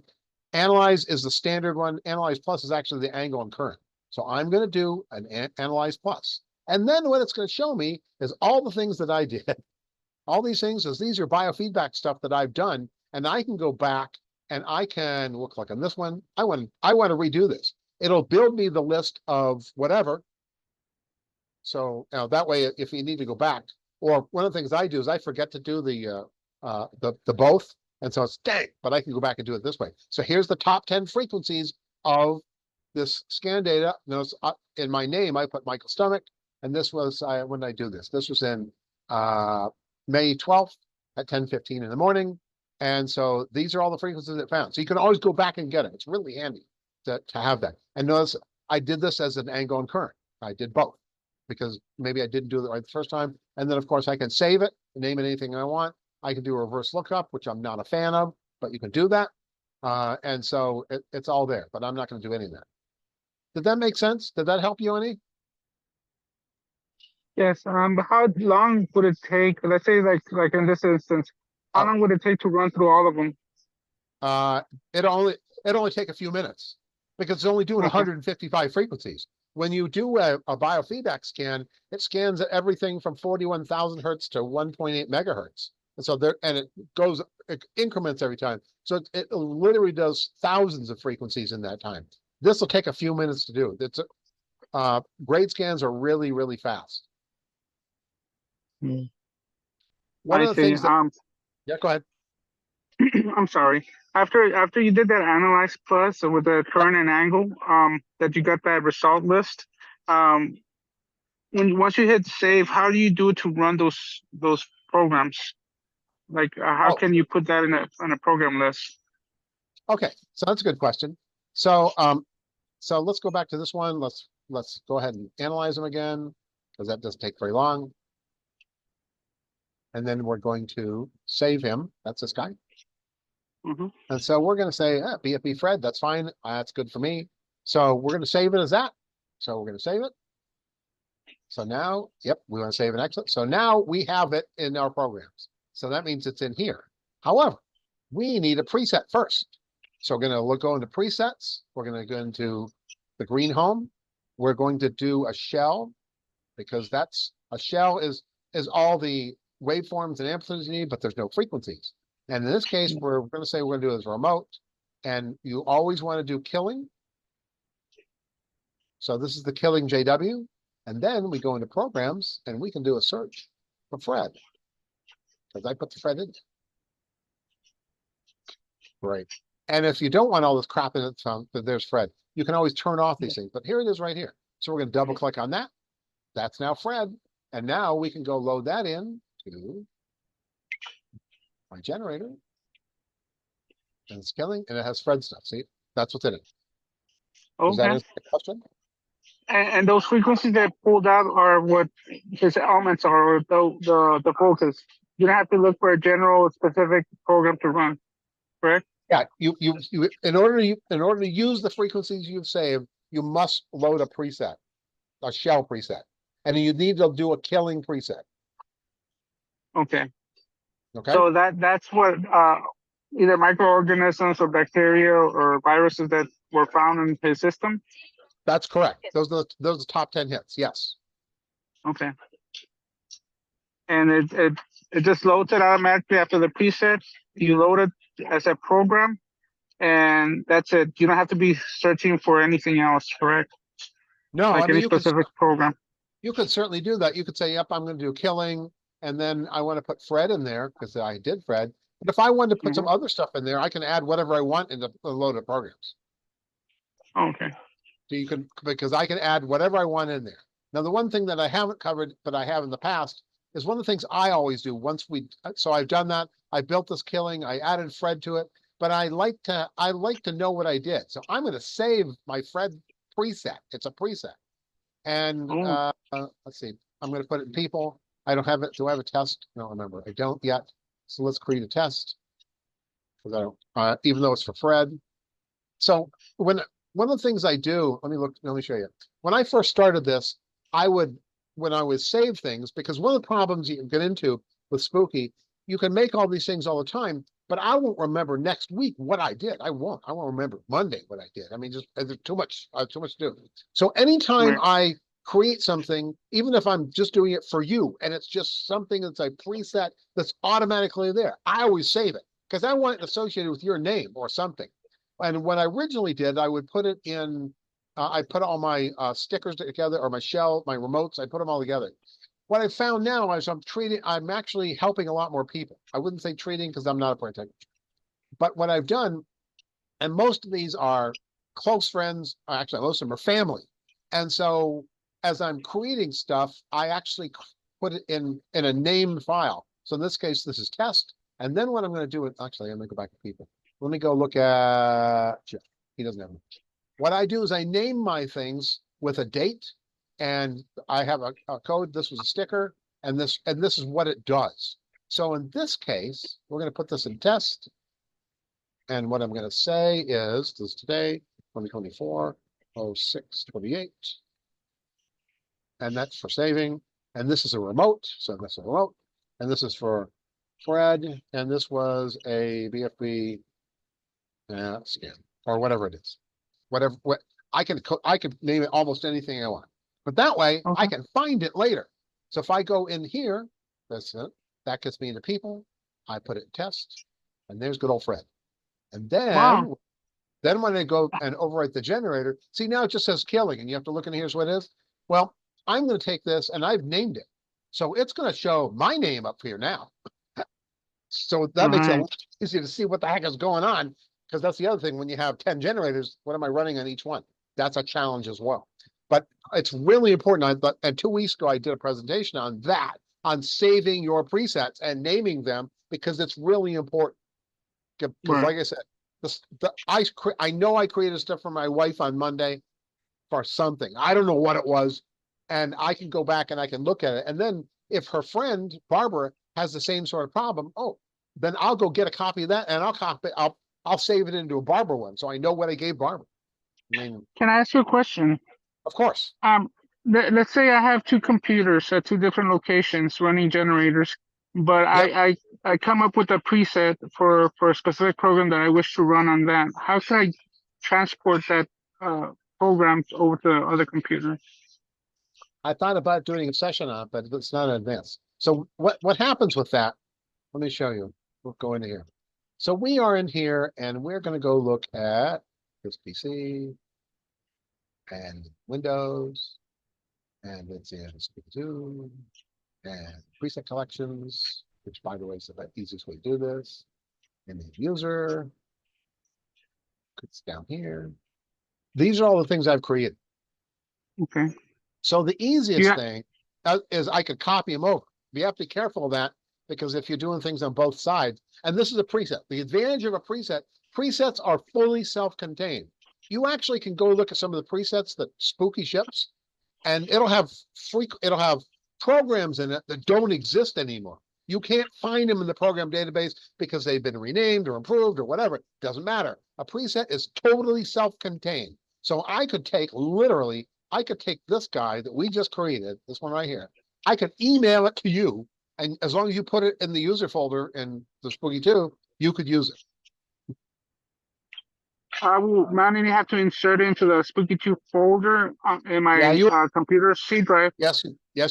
Analyze is the standard one. Analyze plus is actually the angle and current. So I'm going to do an analyze plus. And then what it's going to show me is all the things that I did. All these things is these are biofeedback stuff that I've done. And I can go back and I can look like on this one. I want to redo this. It'll build me the list of whatever. So that way, if you need to go back, or one of the things I do is I forget to do the both. And so it's dang, but I can go back and do it this way. So here's the top 10 frequencies of this scan data. Notice in my name, I put Michael Stomach. And this was, when did I do this? This was in May 12th at 10:15 in the morning. And so these are all the frequencies it found. So you can always go back and get it. It's really handy to have that. And notice I did this as an angle and current. I did both because maybe I didn't do it right the first time. And then of course I can save it, name it anything I want. I can do a reverse lookup, which I'm not a fan of, but you can do that. And so it's all there, but I'm not going to do any of that. Did that make sense? Did that help you any?
Yes. How long would it take? Let's say, like in this instance, how long would it take to run through all of them?
It only take a few minutes because it's only doing
Okay.
155 frequencies. When you do a biofeedback scan, it scans at everything from 41,000 hertz to 1.8 megahertz. And so it increments every time. So it literally does thousands of frequencies in that time. This will take a few minutes to do. It's grade scans are really, really fast. One
I
of the
see.
things that, yeah, go ahead.
I'm sorry. After you did that analyze plus with the current and angle, that you got that result list, once you hit save, how do you do to run those programs? Like, how can you put that in a program list?
Okay, so that's a good question. So so let's go back to this one. Let's go ahead and analyze them again because that doesn't take very long. And then we're going to save him. That's this guy.
Mm-hmm.
And so we're going to say BFB Fred. That's fine. That's good for me. So we're going to save it as that. So we're going to save it. So now, yep, we want to save and exit. So now we have it in our programs. So that means it's in here. However, we need a preset first. So we're going to go into presets. We're going to go into the green home. We're going to do a shell because that's a shell is all the waveforms and amplitudes you need, but there's no frequencies. And in this case, we're going to say we're going to do it as remote. And you always want to do killing. So this is the killing JW. And then we go into programs and we can do a search for Fred. Because I put the Fred in. Right. And if you don't want all this crap in it, there's Fred. You can always turn off these things. But here it is right here. So we're going to double click on that. That's now Fred. And now we can go load that in to my generator. And it's killing. And it has Fred stuff. See, that's what's in it. Does that
Okay.
answer the question?
And those frequencies that pulled out are what his elements are, or the focus. You don't have to look for a general specific program to run, correct?
Yeah, you in order to use the frequencies you've saved, you must load a preset, a shell preset, and you need to do a killing preset.
Okay.
Okay.
So that's what either microorganisms or bacteria or viruses that were found in his system.
That's correct. Those are the top 10 hits. Yes.
Okay. And it just loads it automatically after the preset. You load it as a program, and that's it. You don't have to be searching for anything else, correct?
No,
Like
I mean
any specific program.
you could certainly do that. You could say, "Yep, I'm going to do killing," and then I want to put Fred in there because I did Fred. But if I wanted to put some other stuff in there, I can add whatever I want into the loaded programs.
Okay.
So you can, because I can add whatever I want in there. Now, the one thing that I haven't covered, but I have in the past, is one of the things I always do so I've done that. I built this killing, I added Fred to it, but I like to know what I did. So I'm going to save my Fred preset. It's a preset. And let's see, I'm going to put it in people. I don't have it. Do I have a test? No, remember, I don't yet. So let's create a test. Because I don't, even though it's for Fred. So one of the things I do, let me show you. When I first started this, when I would save things, because one of the problems you can get into with Spooky, you can make all these things all the time, but I won't remember next week what I did. I won't remember Monday what I did. I mean, just there's too much to do. So anytime
Right.
I create something, even if I'm just doing it for you, and it's just something that's a preset that's automatically there, I always save it because I want it associated with your name or something. And when I originally did, I would put it in, I put all my stickers together, or my shell, my remotes, I put them all together. What I found now is I'm actually helping a lot more people. I wouldn't say treating because I'm not a point technician. But what I've done, and most of these are close friends, actually most of them are family. And so as I'm creating stuff, I actually put it in a named file. So in this case, this is test. And then what I'm going to do is, actually, I'm going to go back to people. Let me go look at Jeff. He doesn't have them. What I do is I name my things with a date, and I have a code. This was a sticker, and this is what it does. So in this case, we're going to put this in test. And what I'm going to say is this today, 2024, 06/28. And that's for saving. And this is a remote. So that's a remote. And this is for Fred. And this was a BFB scan or whatever it is. What I can name it almost anything I want. But that way I
Okay.
can find it later. So if I go in here, that's it. That gets me into people. I put it in test. And there's good old Fred. And
Wow.
then when I go and overwrite the generator, see now it just says killing, and you have to look in here's what it is. Well, I'm going to take this and I've named it. So it's going to show my name up here now. So that makes it a
Right.
lot easier to see what the heck is going on. Because that's the other thing, when you have 10 generators, what am I running on each one? That's a challenge as well. But it's really important. And 2 weeks ago, I did a presentation on that, on saving your presets and naming them, because it's really important. Because
Right.
like I said, I know I created stuff for my wife on Monday for something. I don't know what it was. And I can go back and I can look at it. And then if her friend, Barbara, has the same sort of problem, then I'll go get a copy of that and I'll save it into a Barbara one. So I know what I gave Barbara. I mean,
Can I ask you a question?
of course.
Let's say I have 2 computers at 2 different locations running generators, but
Yep.
I come up with a preset for a specific program that I wish to run on that. How should I transport that program over to the other computer?
I thought about doing a session on it, but it's not in advance. So what happens with that? Let me show you. We'll go into here. So we are in here and we're going to go look at this PC and Windows, and it's in Spooky2 and preset collections, which by the way is the easiest way to do this. And the user, it's down here. These are all the things I've created.
Okay.
So the easiest
Yeah.
thing is I could copy them over. You have to be careful of that, because if you're doing things on both sides, and this is a preset. The advantage of a preset, presets are fully self-contained. You actually can go look at some of the presets that Spooky ships, and it'll have programs in it that don't exist anymore. You can't find them in the program database because they've been renamed or improved or whatever. It doesn't matter. A preset is totally self-contained. So I could take this guy that we just created, this one right here. I could email it to you, and as long as you put it in the user folder in the Spooky2, you could use it.
I will manually have to insert it into the Spooky2 folder in my
Yeah,
computer C drive.
yes,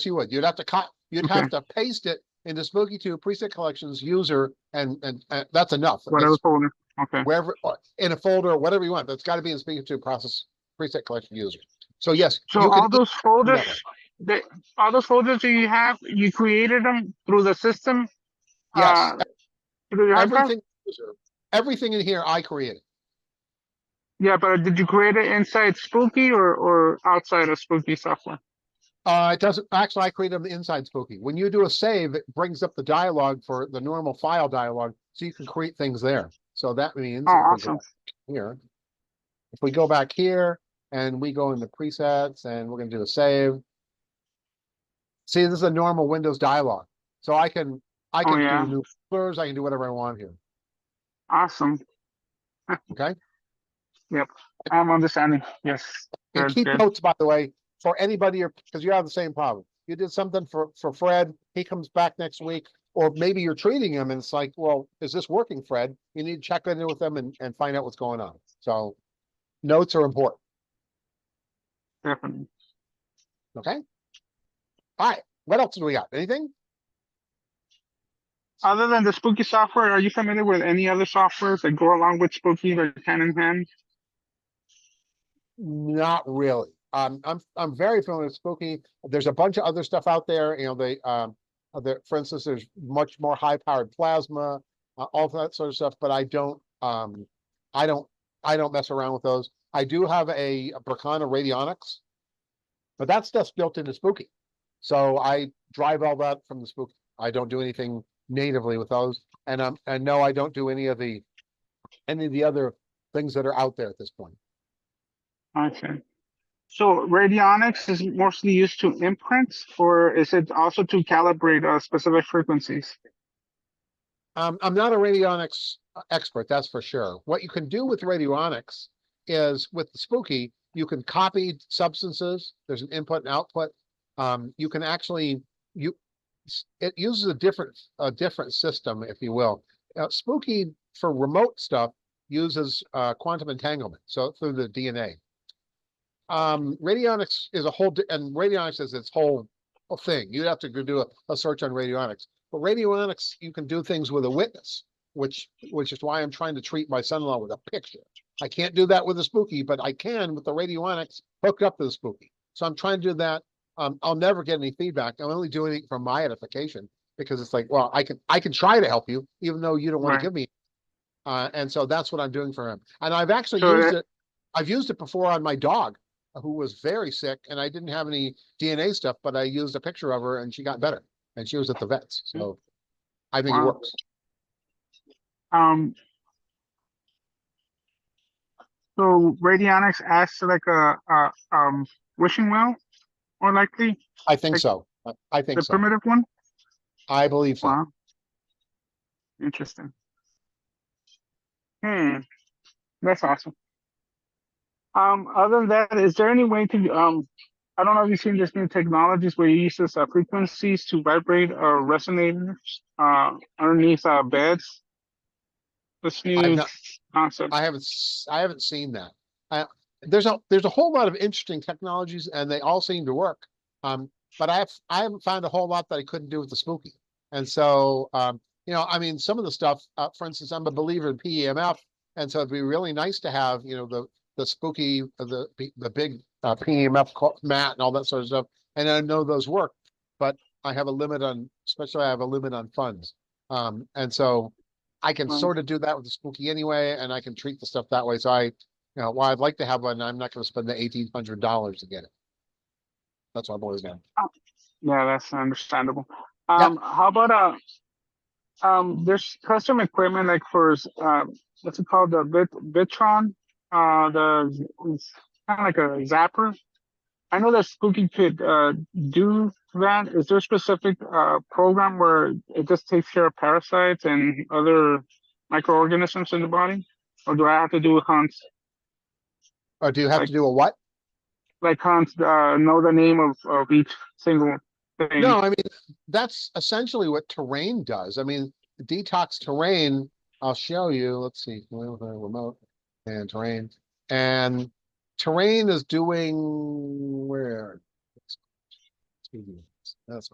you would. You'd have
Okay.
to paste it into Spooky2 preset collections user, and that's enough.
Whatever folder. Okay.
Wherever in a folder or whatever you want, that's got to be in Spooky2 process preset collection user. So yes,
So
you can
all those folders,
that way.
all those folders that you have, you created them through the system,
Yes,
through your hard drive?
everything in here I created.
Yeah, but did you create it inside Spooky or outside of Spooky software?
It doesn't actually. I created them inside Spooky. When you do a save, it brings up the dialog for the normal file dialog, so you can create things there. So that means
Oh,
if we
awesome.
go here, if we go back here and we go into presets and we're going to do a save. See, this is a normal Windows dialog, so I can
Oh, yeah.
do new folders. I can do whatever I want here.
Awesome.
Okay.
Yep. I'm understanding. Yes.
And
Good,
keep
good.
notes, by the way, for anybody, because you have the same problem. You did something for Fred. He comes back next week. or maybe you're treating them and it's like, well, is this working, Fred? You need to check in with them and find out what's going on. So notes are important.
Definitely.
Okay. All right. What else do we got? Anything?
Other than the Spooky software, are you familiar with any other softwares that go along with Spooky, like hand in hand?
Not really. I'm very familiar with Spooky. There's a bunch of other stuff out there. For instance, there's much more high-powered plasma, all that sort of stuff. But I don't, I don't mess around with those. I do have a Bracana Radionics, but that stuff's built into Spooky. So I drive all that from the Spooky. I don't do anything natively with those, and no, I don't do any of the other things that are out there at this point.
Okay. So radionics is mostly used to imprints, or is it also to calibrate specific frequencies?
I'm not a radionics expert, that's for sure. What you can do with radionics is with the Spooky, you can copy substances. There's an input and output. You can actually it uses a different system, if you will. Spooky for remote stuff uses quantum entanglement, so through the DNA. Radionics is and radionics is its whole thing. You'd have to go do a search on radionics. But radionics, you can do things with a witness, which is why I'm trying to treat my son-in-law with a picture. I can't do that with the Spooky, but I can with the radionics hooked up to the Spooky. So I'm trying to do that. I'll never get any feedback. I'm only doing it for my edification because it's like, well, I can try to help you, even though you don't want to give me. And so that's what I'm doing for him. And I've actually used it. I've used it before on my dog, who was very sick, and I didn't have any DNA stuff, but I used a picture of her and she got better, and she was at the vets. So I think it works.
So radionics acts like a wishing well, more likely.
I think
like
so. I think
the
so.
primitive one.
I believe so.
Wow, interesting. That's awesome. Other than that, is there any way to I don't know if you've seen this new technologies where you use this frequencies to vibrate resonators underneath beds. This new concept.
I haven't seen that. There's a whole lot of interesting technologies, and they all seem to work. But I haven't found a whole lot that I couldn't do with the Spooky. And so, I mean, some of the stuff. For instance, I'm a believer in PEMF, and so it'd be really nice to have, the Spooky, the big PEMF mat and all that sort of stuff. And I know those work, but I have a limit on, especially I have a limit on funds. And so I can sort of do that with the Spooky anyway, and I can treat the stuff that way. So while I'd like to have one, I'm not going to spend the $1,800 to get it. That's what I'm always doing.
Yeah, that's understandable.
Yeah.
How about there's custom equipment like for what's it called, the Bitron, it's kind of like a zapper. I know that Spooky could do that. Is there a specific program where it just takes care of parasites and other microorganisms in the body, or do I have to do Hans?
Or do you have to do a what?
Like Hans know the name of each single thing?
No, I mean, that's essentially what Terrain does. I mean, Detox Terrain, I'll show you. Let's see, remote and Terrain. And Terrain is doing where? That's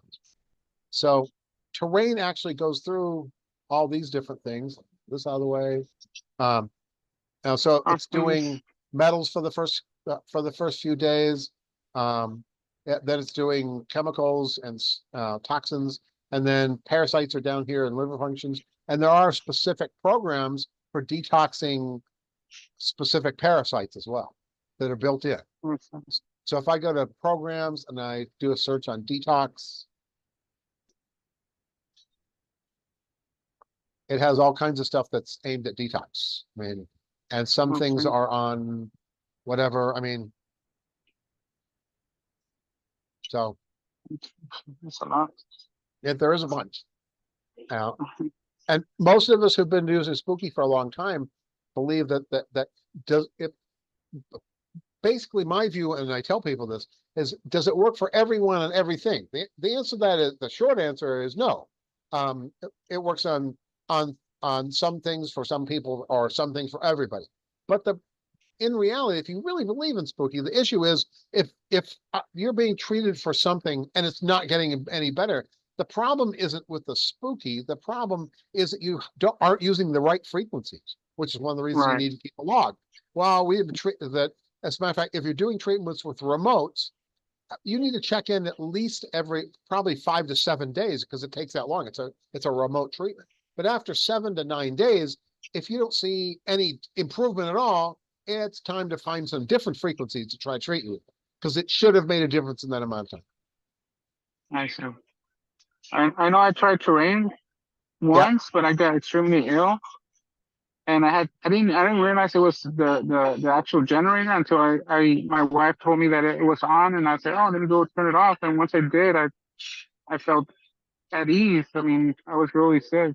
so Terrain actually goes through all these different things. This out of the way. Now, so it's doing metals for the first few days. Then it's doing chemicals and toxins, and then parasites are down here and liver functions. And there are specific programs for detoxing specific parasites as well that are built in. So if I go to programs and I do a search on detox, it has all kinds of stuff that's aimed at detox. I mean, and some things are on whatever. I mean, so
That's a lot.
yeah, there is a bunch. And most of us who've been using Spooky for a long time believe that does it. Basically, my view, and I tell people this, is does it work for everyone and everything? The answer to that is, the short answer is no. It works on some things for some people or some things for everybody. But in reality, if you really believe in spooky, the issue is if you're being treated for something and it's not getting any better, the problem isn't with the spooky. The problem is that you aren't using the right frequencies, which is one of the reasons you
Right.
need to keep a log. Well, we have that. As a matter of fact, if you're doing treatments with remotes, you need to check in at least every probably 5 to 7 days because it takes that long. It's a remote treatment. But after 7 to 9 days, if you don't see any improvement at all, it's time to find some different frequencies to try to treat you with, because it should have made a difference in that amount of time.
I see. I know I tried terrain
Yeah.
once, but I got extremely ill, and I didn't realize it was the actual generator until my wife told me that it was on, and I said, oh, let me go turn it off. And once I did, I felt at ease. I mean, I was really sick.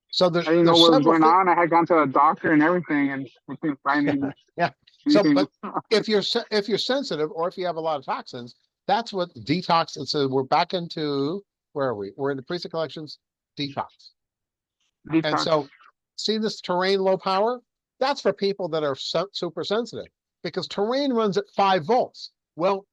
So
I didn't know
there's
what was
several
going on. I had gone to a doctor and everything, and we couldn't find
yeah. So,
anything.
but if you're sensitive or if you have a lot of toxins, that's what detox. And so we're back into, where are we? We're in the preset collections detox. And
Detox.
so, see this terrain low power? That's for people that are super sensitive, because terrain runs at 5 volts. Well,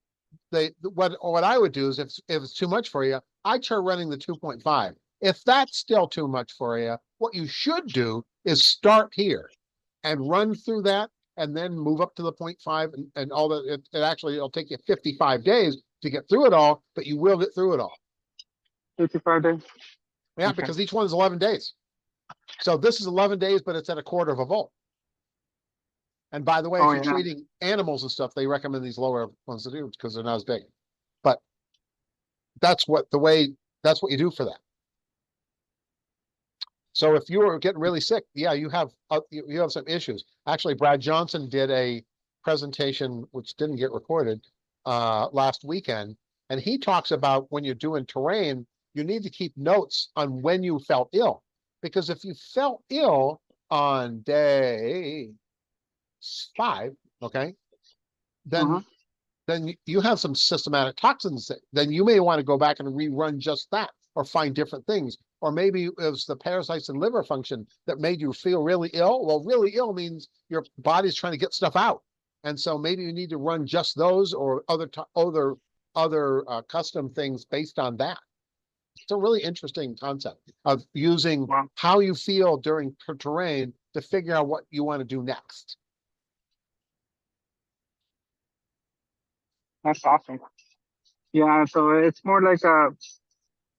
what I would do is if it's too much for you, I try running the 2.5. If that's still too much for you, what you should do is start here and run through that and then move up to the 0.5 and all that. It'll take you 55 days to get through it all, but you will get through it all.
55 days.
Yeah,
Okay.
because each one is 11 days. So this is 11 days, but it's at 1/4 of a volt. And by the way, if you're treating animals and stuff, they recommend these lower ones to do because they're not as big. But that's what you do for that. So if you were getting really sick, yeah, you have some issues. Actually, Brad Johnson did a presentation which didn't get recorded last weekend, and he talks about when you're doing terrain, you need to keep notes on when you felt ill, because if you felt ill on day 5, okay, then you have some systematic toxins. Then you may want to go back and rerun just that, or find different things. Or maybe it was the parasites and liver function that made you feel really ill. Well, really ill means your body's trying to get stuff out, and so maybe you need to run just those or other custom things based on that. It's a really interesting concept of using how you feel during terrain to figure out what you want to do next.
That's awesome. Yeah, so it's more like a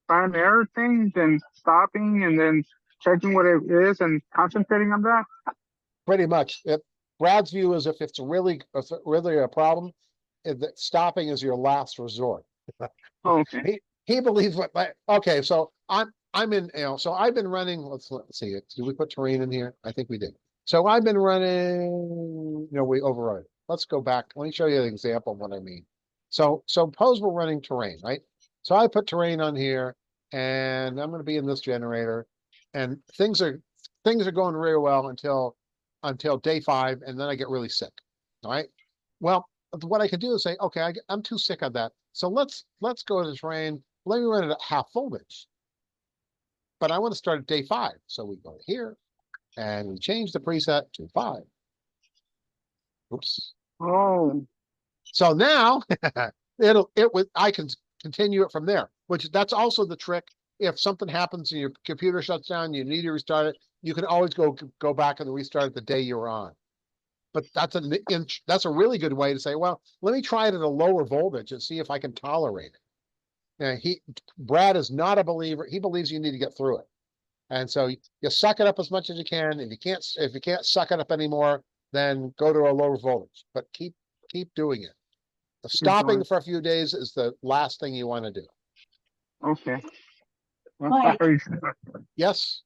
trial and error thing than stopping and then checking what it is and concentrating on that.
Pretty much. Brad's view is if it's really a problem, that stopping is your last resort.
Oh, okay.
He believes okay, so I'm in, so I've been running, let's see, did we put terrain in here? I think we did. So I've been running, we overrode it. Let's go back. Let me show you an example of what I mean. So suppose we're running terrain, right? So I put terrain on here, and I'm going to be in this generator, and things are going really well until day 5, and then I get really sick. All right. Well, what I could do is say, okay, I'm too sick of that. So let's go to terrain. Let me run it at half voltage. But I want to start at day 5. So we go here and we change the preset to 5. Oops.
Oh.
So now I can continue it from there, which that's also the trick. If something happens and your computer shuts down, you need to restart it, you can always go back and restart it the day you're on. But that's a really good way to say, well, let me try it at a lower voltage and see if I can tolerate it. And Brad is not a believer. He believes you need to get through it. And so you suck it up as much as you can. If you can't suck it up anymore, then go to a lower voltage, but keep doing it. Stopping for a few days is the last thing you want to do.
Okay.
Mike.
Yes.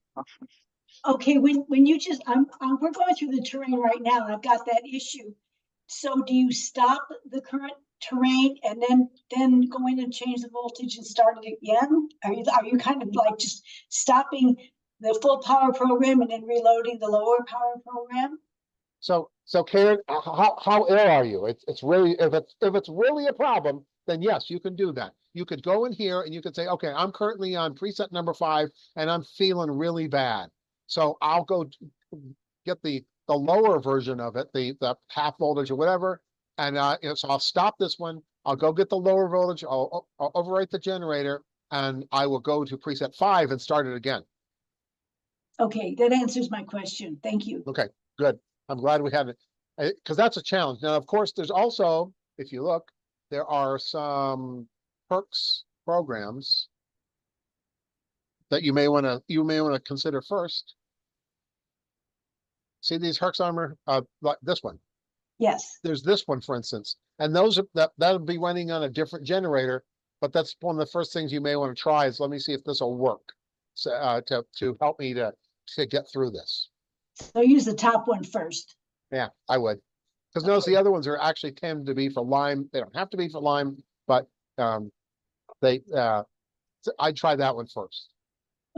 Okay, when you just we're going through the terrain right now, and I've got that issue. So do you stop the current terrain and then go in and change the voltage and start it again? Are you kind of like just stopping the full power program and then reloading the lower power program?
So Karen, how ill are you? It's really, if it's really a problem, then yes, you can do that. You could go in here and you could say, okay, I'm currently on preset number 5 and I'm feeling really bad. So I'll go get the lower version of it, the half voltage or whatever. And so I'll stop this one. I'll go get the lower voltage. I'll overwrite the generator and I will go to preset 5 and start it again.
Okay, that answers my question. Thank you.
Okay, good. I'm glad we had it, because that's a challenge. Now, of course, there's also, if you look, there are some perks programs that you may want to consider first. See these Herxheimer, like this one.
Yes.
There's this one, for instance, and that'll be running on a different generator. But that's one of the first things you may want to try is let me see if this will work, so, to help me to get through this.
So use the top one first.
Yeah, I would. Because notice the other ones are actually tend to be for Lyme. They don't have to be for Lyme, but I'd try that one first.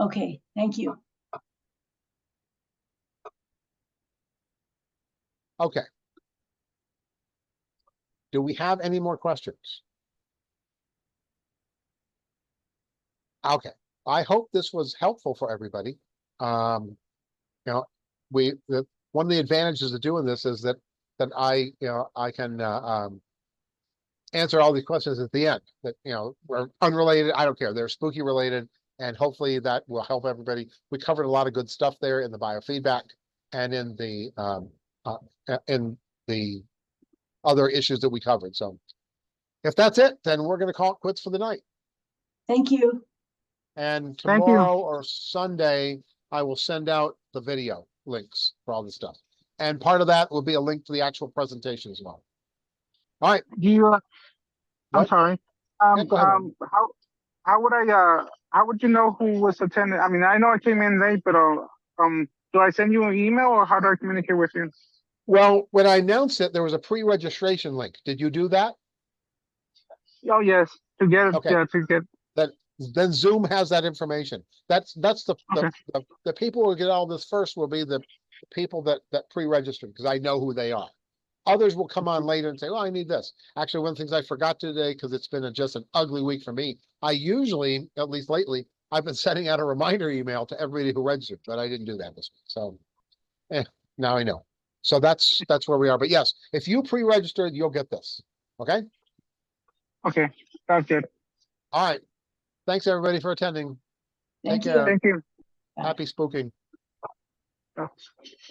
Okay, thank you.
Okay. Do we have any more questions? Okay. I hope this was helpful for everybody. You know, one of the advantages of doing this is that I can answer all these questions at the end that, were unrelated. I don't care. They're spooky related. And hopefully that will help everybody. We covered a lot of good stuff there in the biofeedback and in the other issues that we covered. So if that's it, then we're going to call it quits for the night.
Thank you.
And
Thank you.
tomorrow or Sunday, I will send out the video links for all this stuff. And part of that will be a link to the actual presentation as well. All right.
Do you, I'm
What?
sorry.
Yeah, go ahead, Ron.
How would you know who was attending? I mean, I know I came in late, but do I send you an email or how do I communicate with you?
Well, when I announced it, there was a pre-registration link. Did you do that?
Oh, yes, to get it,
Okay.
yeah, to get,
Then Zoom has that information. That's
Okay.
the people who get all this first will be the people that pre-registered, because I know who they are. Others will come on later and say, "Oh, I need this." Actually, one of the things I forgot today, because it's been just an ugly week for me. I usually, at least lately, I've been sending out a reminder email to everybody who registered, but I didn't do that this week. So, now I know. So that's where we are. But yes, if you pre-registered, you'll get this. Okay.
okay, that's good.
All right. Thanks everybody for attending.
Thank
Take
you.
care.
Thank you.
Happy spooking.
Oh.